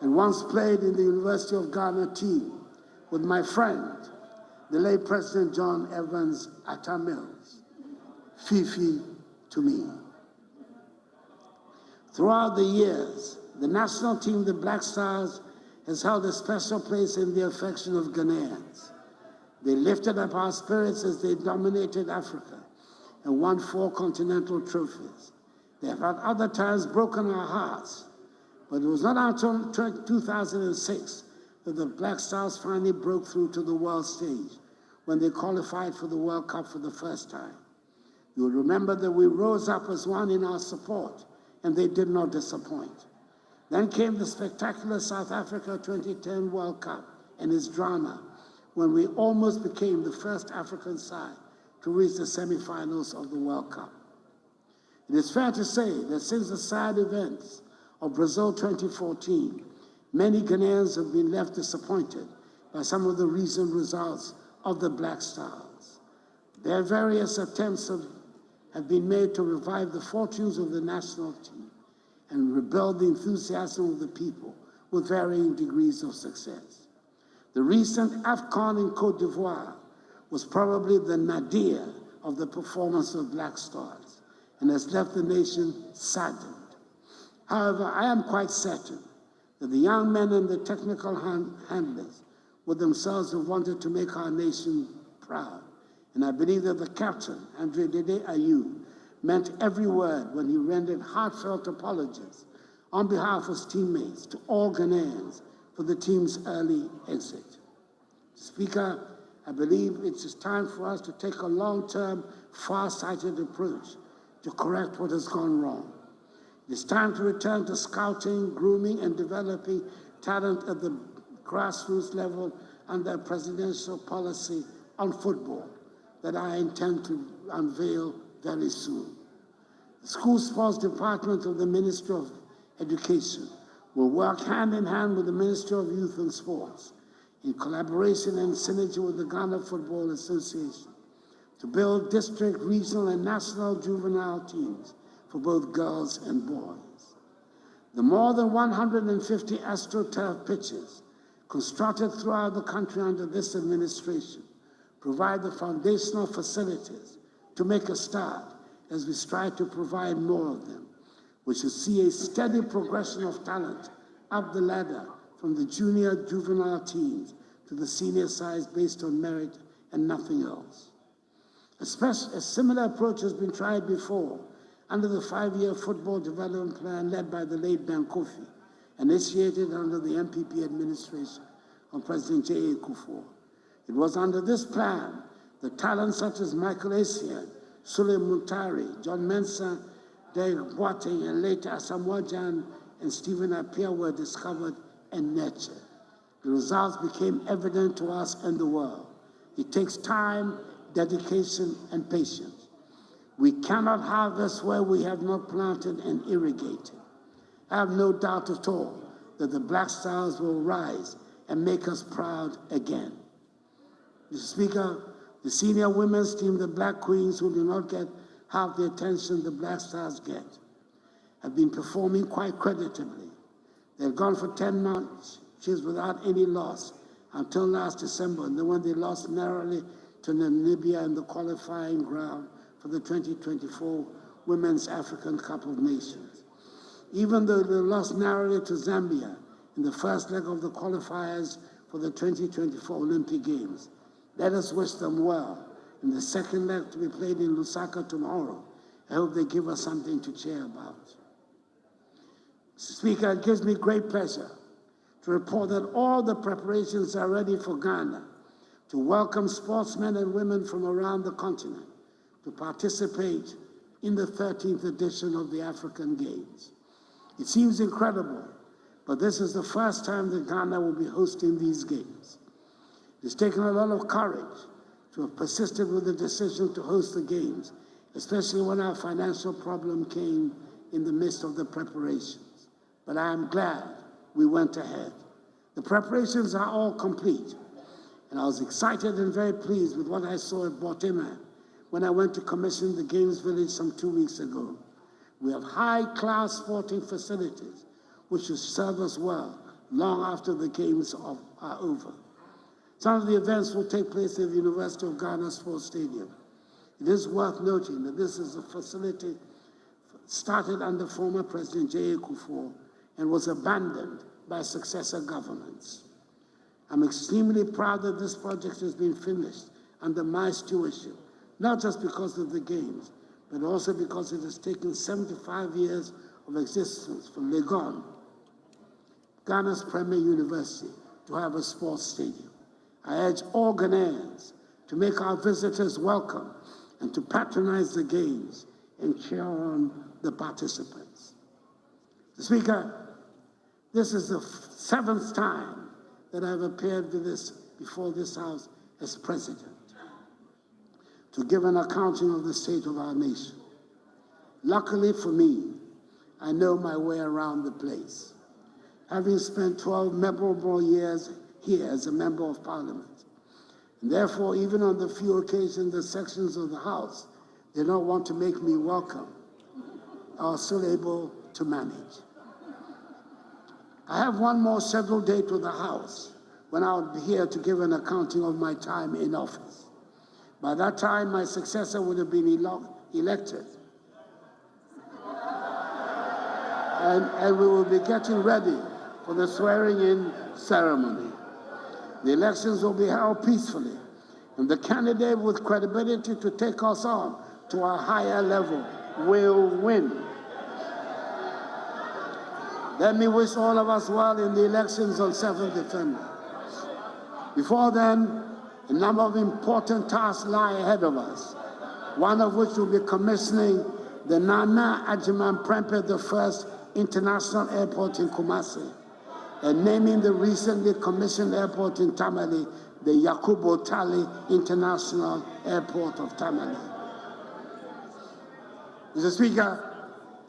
and once played in the University of Ghana team with my friend, the late President John Evans Atta Mills, Fifi to me. Throughout the years, the national team, the Black Stars, has held a special place in the affection of Ghanaians. They lifted up our spirits as they dominated Africa and won 4 continental trophies. They have at other times broken our hearts, but it was not until 2006 that the Black Stars finally broke through to the world stage when they qualified for the World Cup for the first time. You will remember that we rose up as one in our support, and they did not disappoint. Then came the spectacular South Africa 2010 World Cup and its drama, when we almost became the first African side to reach the semifinals of the World Cup. It is fair to say that since the sad events of Brazil 2014, many Ghanaians have been left disappointed by some of the recent results of the Black Stars. Their various attempts have been made to revive the fortunes of the national team and rebuild the enthusiasm of the people with varying degrees of success. The recent AFCON in Cote d'Ivoire was probably the nadir of the performance of Black Stars. and has left the nation saddened. However, I am quite certain that the young men and the technical handlers would themselves have wanted to make our nation proud. And I believe that the captain, Andre Dede Ayew, meant every word when he rendered heartfelt apologies on behalf of his teammates to all Ghanaians for the team's early exit. Speaker, I believe it is time for us to take a long-term, far-sighted approach to correct what has gone wrong. It is time to return to scouting, grooming, and developing talent at the grassroots level under a presidential policy on football that I intend to unveil very soon. The School Sports Department of the Ministry of Education will work hand in hand with the Ministry of Youth and Sports in collaboration and synergy with the Ghana Football Association to build district, regional, and national juvenile teams for both girls and boys. The more than 150 AstroTurf pitches constructed throughout the country under this administration provide the foundational facilities to make a start as we strive to provide more of them, which will see a steady progression of talent up the ladder from the junior juvenile teams to the senior sides based on merit and nothing else. A similar approach has been tried before under the 5-year football development plan led by the late Ben Kofi, initiated under the MPP administration of President J.A. Kufuor. It was under this plan that talents such as Michael Essien, Sule Muntari, John Mensah, Derek Boateng, and later Asamoah Gyan and Stephen Appiah were discovered and nurtured. The results became evident to us and the world. It takes time, dedication, and patience. We cannot harvest where we have not planted and irrigated. I have no doubt at all that the Black Stars will rise and make us proud again. Mr. Speaker, the senior women's team, the Black Queens, who do not get half the attention the Black Stars get, have been performing quite creditably. They've gone for 10 months without any loss until last December, and then when they lost narrowly to Namibia in the qualifying ground for the 2024 Women's African Cup of Nations. Even though they lost narrowly to Zambia in the first leg of the qualifiers for the 2024 Olympic Games, let us wish them well in the second leg to be played in Lusaka tomorrow. I hope they give us something to cheer about. Mr. Speaker, it gives me great pleasure to report that all the preparations are ready for Ghana to welcome sportsmen and women from around the continent to participate in the 13th edition of the African Games. It seems incredible, but this is the first time that Ghana will be hosting these games. It's taken a lot of courage to have persisted with the decision to host the games, especially when our financial problem came in the midst of the preparations. But I am glad we went ahead. The preparations are all complete, and I was excited and very pleased with what I saw at Bortema when I went to commission the Games Village some 2 weeks ago. We have high-class sporting facilities which will serve us well long after the Games are over. Some of the events will take place at the University of Ghana Sports Stadium. It is worth noting that this is a facility started under former President J.A. Kufuor and was abandoned by successor governments. I'm extremely proud that this project has been finished under my stewardship, not just because of the Games, but also because it has taken 75 years of existence for Legon, Ghana's premier university, to have a sports stadium. I urge all Ghanaians to make our visitors welcome and to patronize the Games and cheer on the participants. Mr. Speaker, this is the 7th time that I've appeared before this House as President to give an accounting of the state of our nation. Luckily for me, I know my way around the place, having spent 12 memorable years here as a member of Parliament. And therefore, even on the few occasions the sections of the House did not want to make me welcome, I was still able to manage. I have one more scheduled date with the House when I will be here to give an accounting of my time in office. By that time, my successor would have been elected. and we will be getting ready for the swearing-in ceremony. The elections will be held peacefully, and the candidate with credibility to take us on to a higher level will win. Let me wish all of us well in the elections on 7th December. Before then, a number of important tasks lie ahead of us, one of which will be commissioning the Nana Adjumani Prempeh I International Airport in Kumasi and naming the recently commissioned airport in Tamale the Yakubu Tali International Airport of Tamale. Mr. Speaker,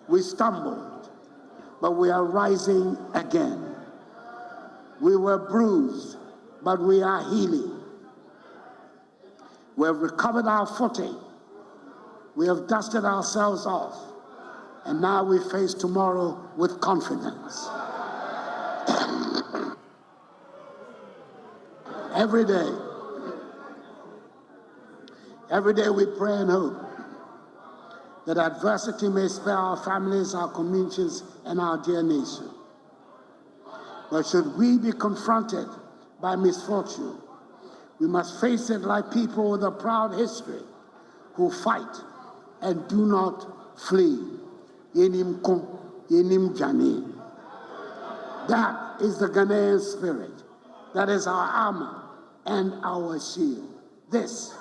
we stumbled, but we are rising again. We were bruised, but we are healing. We have recovered our footing. We have dusted ourselves off, and now we face tomorrow with confidence. Every day we pray and hope that adversity may spare our families, our communities, and our dear nation. But should we be confronted by misfortune, we must face it like people with a proud history who fight and do not flee. Yenim Kun, Yenim Jani. That is the Ghanaian spirit. That is our armor and our shield. This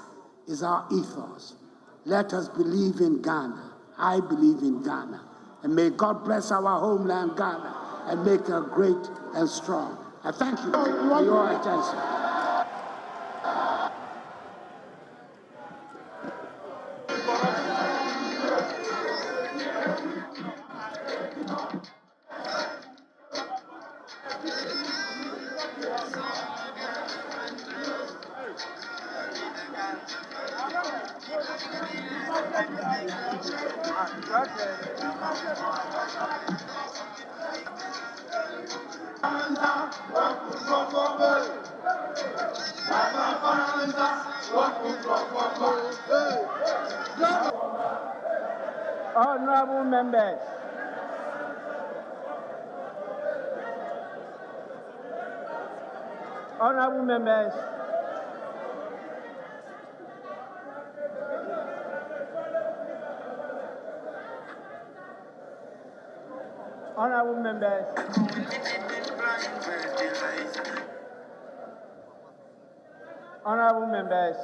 is our ethos. Let us believe in Ghana. I believe in Ghana. And may God bless our homeland, Ghana, and make it great and strong. I thank you for your attention. Honorable members, honorable members, honorable members, honorable members,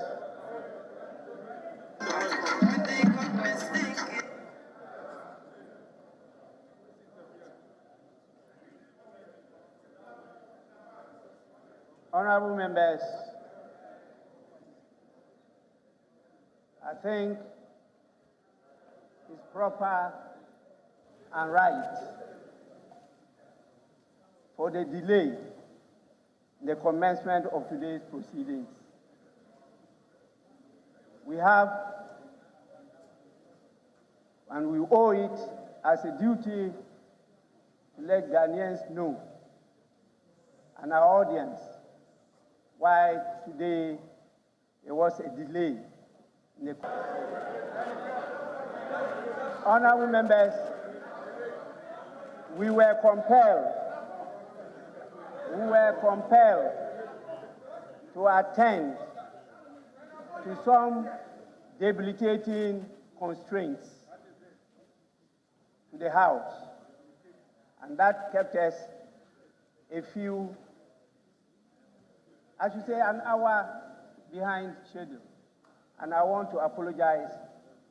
honorable members, I think it's proper and right for the delay in the commencement of today's proceedings. We have, and we owe it as a duty to let Ghanaians know and our audience why today there was a delay in the... Honorable members, we were compelled to attend to some debilitating constraints to the House, and that kept us a few, I should say, an hour behind schedule, and I want to apologize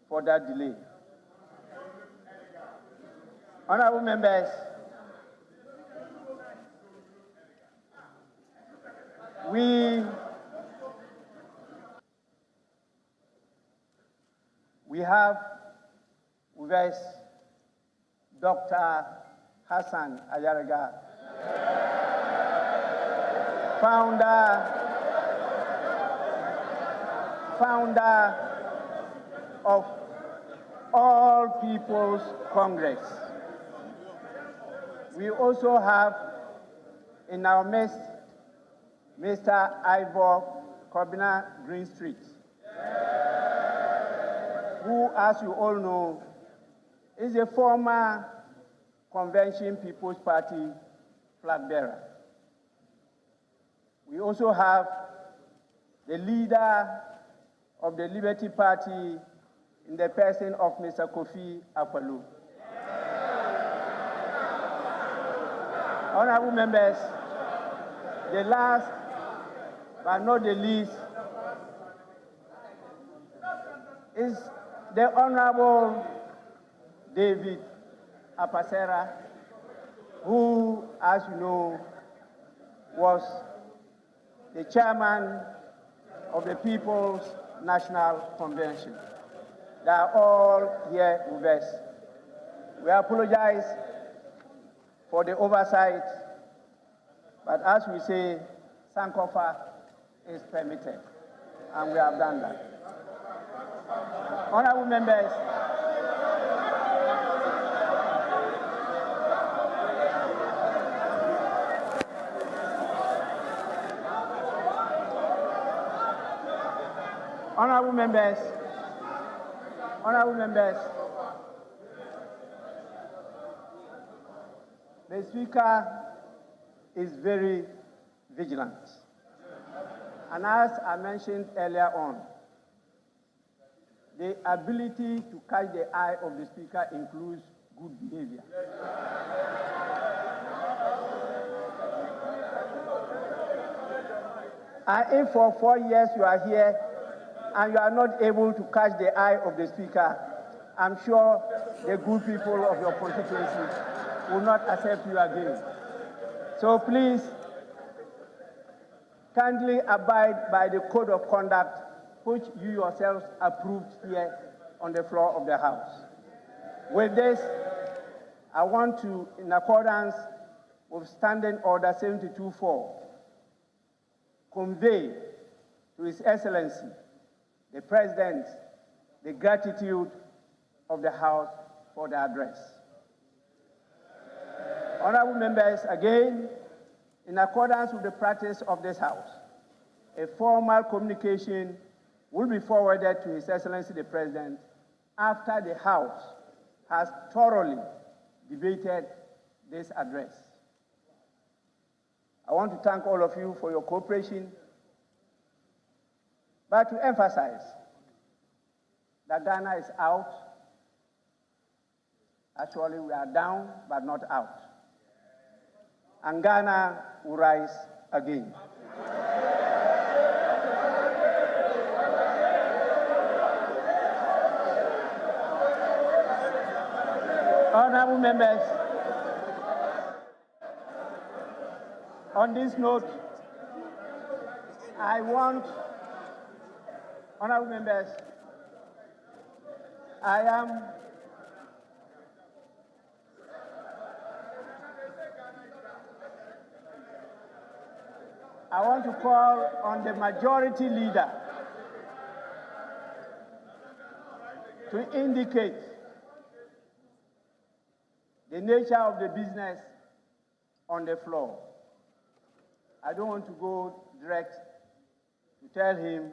for that delay. Honorable members, we have with us Dr. Hassan Ayariga, founder of All People's Congress. We also have in our midst Mr. Ivor Kobina Greenstreet, who, as you all know, is a former Convention People's Party flag bearer. We also have the leader of the Liberty Party in the person of Mr. Kofi Akpaloo. Honorable members, the last but not the least is the Honorable David Apasera, who, as you know, was the chairman of the People's National Convention. They are all here with us. We apologize for the oversight, but as we say, Sankofa is permitted, and we have done that. Honorable members, honorable members, honorable members, the Speaker is very vigilant. And as I mentioned earlier on, the ability to catch the eye of the Speaker includes good behavior. And if for 4 years you are here and you are not able to catch the eye of the Speaker, I'm sure the good people of your constituency will not accept you again. So please, kindly abide by the code of conduct which you yourselves approved here on the floor of the House. With this, I want to, in accordance with Standing Order 72-4, convey to His Excellency, the President, the gratitude of the House for the address. Honorable members, again, in accordance with the practice of this House, a formal communication will be forwarded to His Excellency the President after the House has thoroughly debated this address. I want to thank all of you for your cooperation, but to emphasize that Ghana is out. Actually, we are down, but not out. And Ghana will rise again. Honorable members, on this note, honorable members, I want to call on the majority leader to indicate the nature of the business on the floor. I don't want to go direct to tell him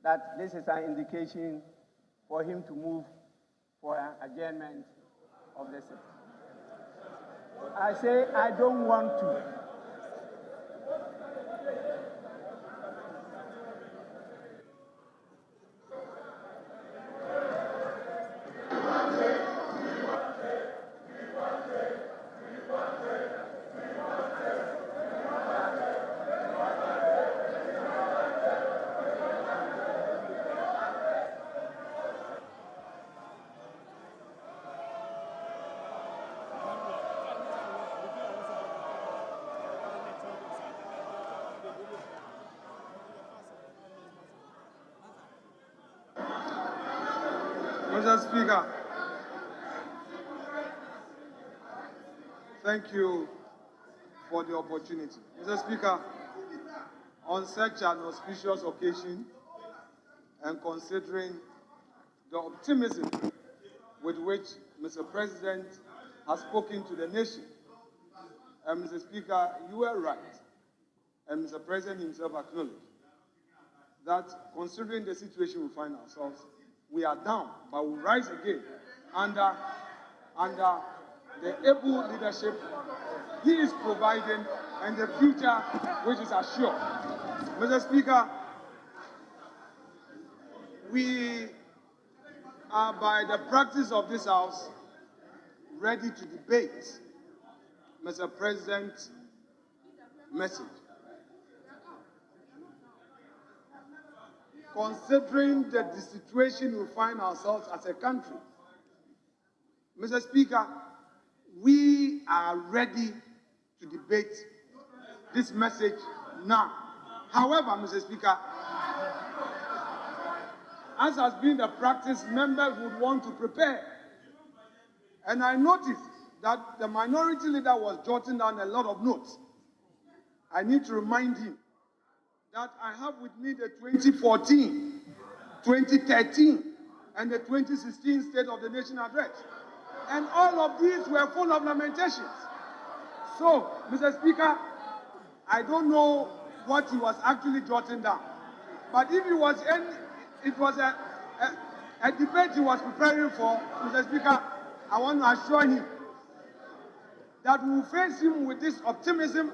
that this is an indication for him to move for an adjournment of the session. I say I don't want to. Mr. Speaker, thank you for the opportunity. Mr. Speaker, on such an auspicious occasion and considering the optimism with which Mr. President has spoken to the nation, and Mr. Speaker, you were right, and Mr. President himself acknowledged that considering the situation we find ourselves, we are down, but we'll rise again under the able leadership he is providing, and the future which is assured. Mr. Speaker, we are, by the practice of this House, ready to debate Mr. President's message. Considering the situation we find ourselves as a country, Mr. Speaker, we are ready to debate this message now. However, Mr. Speaker, as has been the practice, members would want to prepare. And I noticed that the minority leader was jotting down a lot of notes. I need to remind him that I have with me the 2014, 2013, and the 2016 State of the Nation Address. And all of these were full of lamentations. So, Mr. Speaker, I don't know what he was actually jotting down. But if it was a debate he was preparing for, Mr. Speaker, I want to assure him that we will face him with this optimism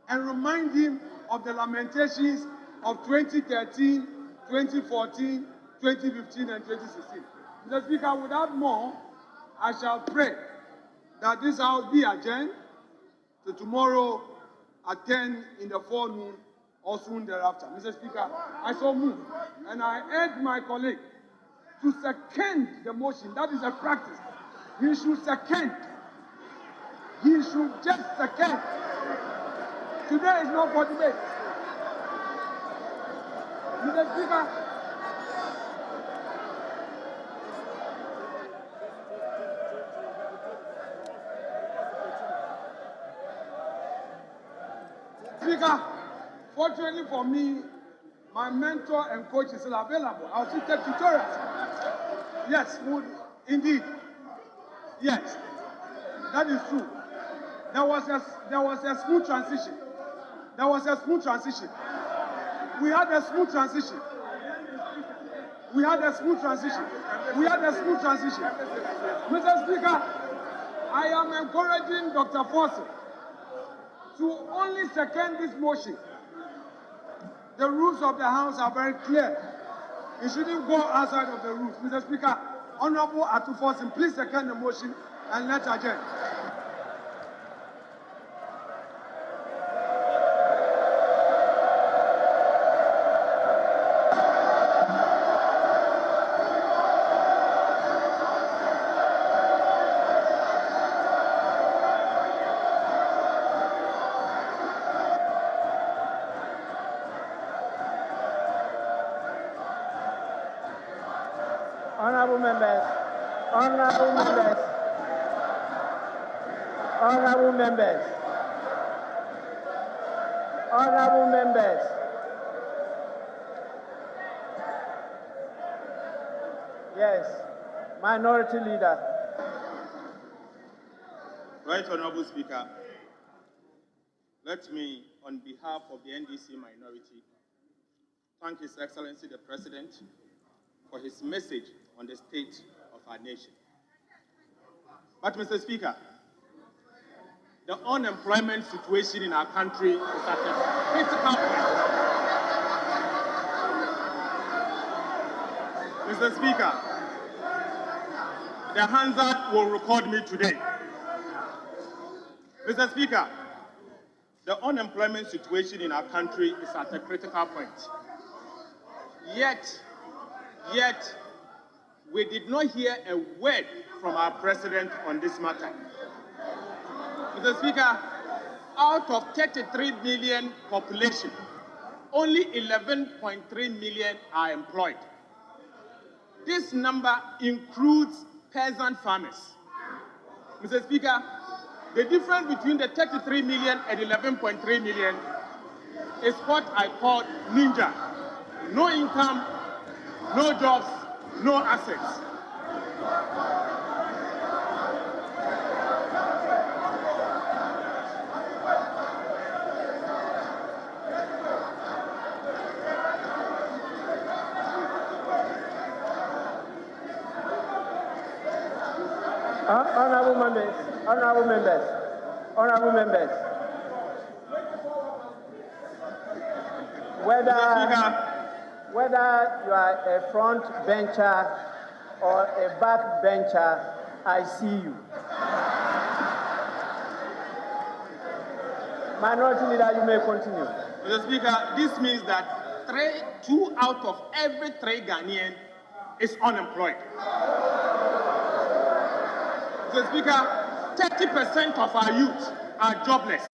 and remind him of the lamentations of 2013, 2014, 2015, and 2016. Mr. Speaker, without more, I shall pray that this House be adjourned to tomorrow at 10 in the forenoon or soon thereafter. Mr. Speaker, I so move, and I urge my colleague to second the motion. That is a practice. He should second. He should just second. Today is not for debate. Mr. Speaker, fortunately for me, my mentor and coach is still available. I'll still take tutorials. Yes, indeed. Yes, that is true. There was a smooth transition. There was a smooth transition. We had a smooth transition. We had a smooth transition. We had a smooth transition. Mr. Speaker, I am encouraging Dr. Forson to only second this motion. The rules of the House are very clear. You shouldn't go outside of the rules. Mr. Speaker, Honorable Atu Forson, please second the motion and let's adjourn. Honorable members, honorable members, honorable members, honorable members. Yes, Minority Leader. Right, Honorable Speaker, let me, on behalf of the NDC minority, thank His Excellency the President for his message on the state of our nation. But, Mr. Speaker, the unemployment situation in our country is at a critical point. Mr. Speaker, the Hansard will record me today. Mr. Speaker, the unemployment situation in our country is at a critical point. Yet, we did not hear a word from our president on this matter. Mr. Speaker, out of 33 million population, only 11.3 million are employed. This number includes peasant farmers. Mr. Speaker, the difference between the 33 million and 11.3 million is what I call ninja. No income, no jobs, no assets. Honorable members. Honorable members, honorable members, whether you are a front bencher or a back bencher, I see you. Minority Leader, you may continue. Mr. Speaker, this means that 2 out of every 3 Ghanaian is unemployed. Mr. Speaker, 30% of our youth are jobless.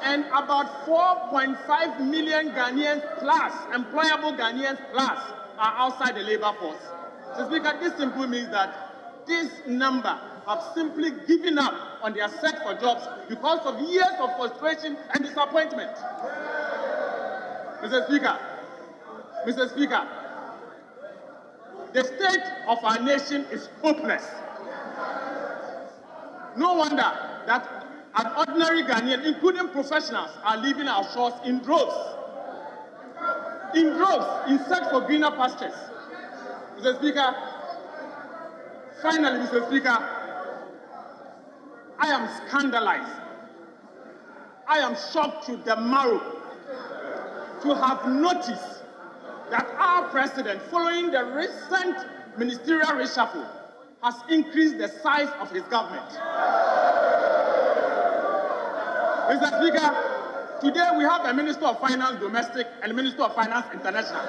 And about 4.5 million Ghanaians plus, employable Ghanaians plus, are outside the labor force. Mr. Speaker, this simply means that this number have simply given up on their search for jobs because of years of frustration and disappointment. Mr. Speaker, the state of our nation is hopeless. No wonder that an ordinary Ghanaian, including professionals, are leaving our shores in droves, in search for greener pastures. Mr. Speaker, finally, Mr. Speaker, I am scandalized. I am shocked to the marrow to have noticed that our president, following the recent ministerial reshuffle, has increased the size of his government. Mr. Speaker, today we have a Minister of Finance Domestic and a Minister of Finance International.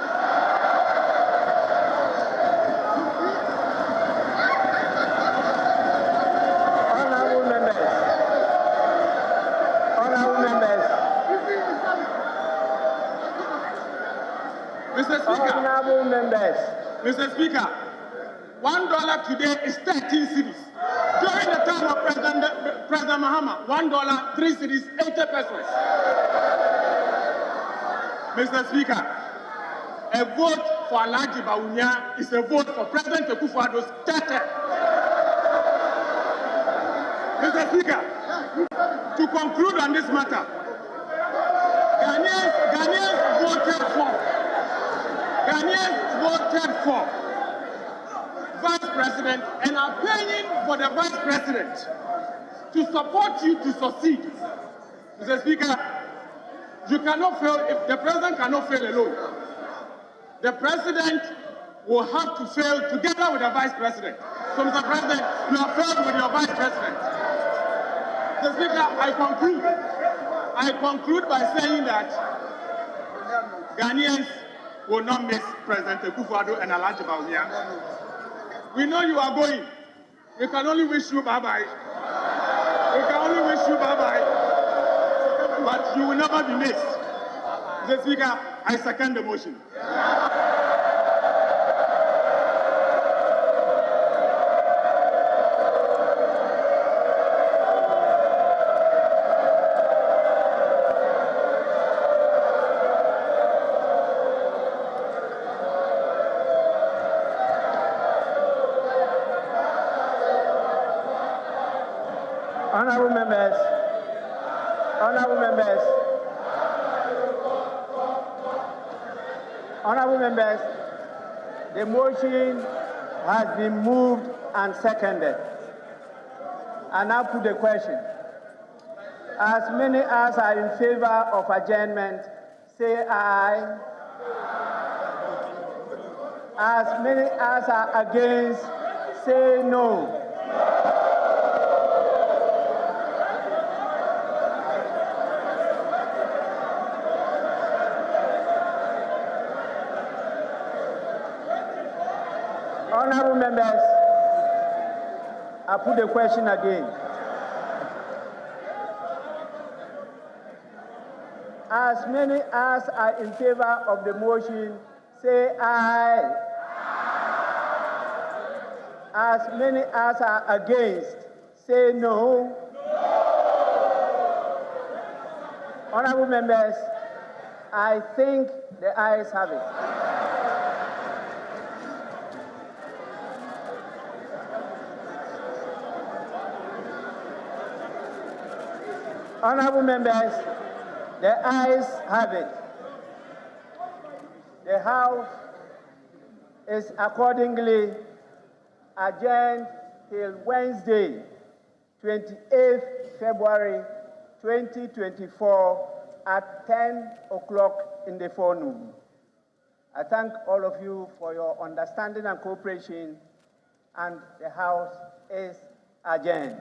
Honorable members, Mr. Speaker, $1 today is 13 cedis. During the time of President Mahama, $1, 3 cedis, 80 pesos. Mr. Speaker, a vote for Alhaji Bawumia is a vote for President Akufo-Addo's terror. Mr. Speaker, to conclude on this matter, Ghanaians voted for Vice President and are paying for the Vice President to support you to succeed. Mr. Speaker, you cannot fail, if the President cannot fail alone. The President will have to fail together with the Vice President. So, Mr. President, you have failed with your Vice President. Mr. Speaker, I conclude by saying that Ghanaians will not miss President Akufo-Addo and Alhaji Bawumia. We know you are going. We can only wish you bye-bye. But you will never be missed. Mr. Speaker, I second the motion. Honorable members, the motion has been moved and seconded. I now put the question. As many as are in favor of adjournment, say aye. As many as are against, say no. Honorable members, I put the question again. As many as are in favor of the motion, say aye. As many as are against, say no. Honorable members, I think the ayes have it. Honorable members, the ayes have it. The House is accordingly adjourned till Wednesday, 28th February 2024 at 10 o'clock in the forenoon. I thank all of you for your understanding and cooperation, and the House is adjourned.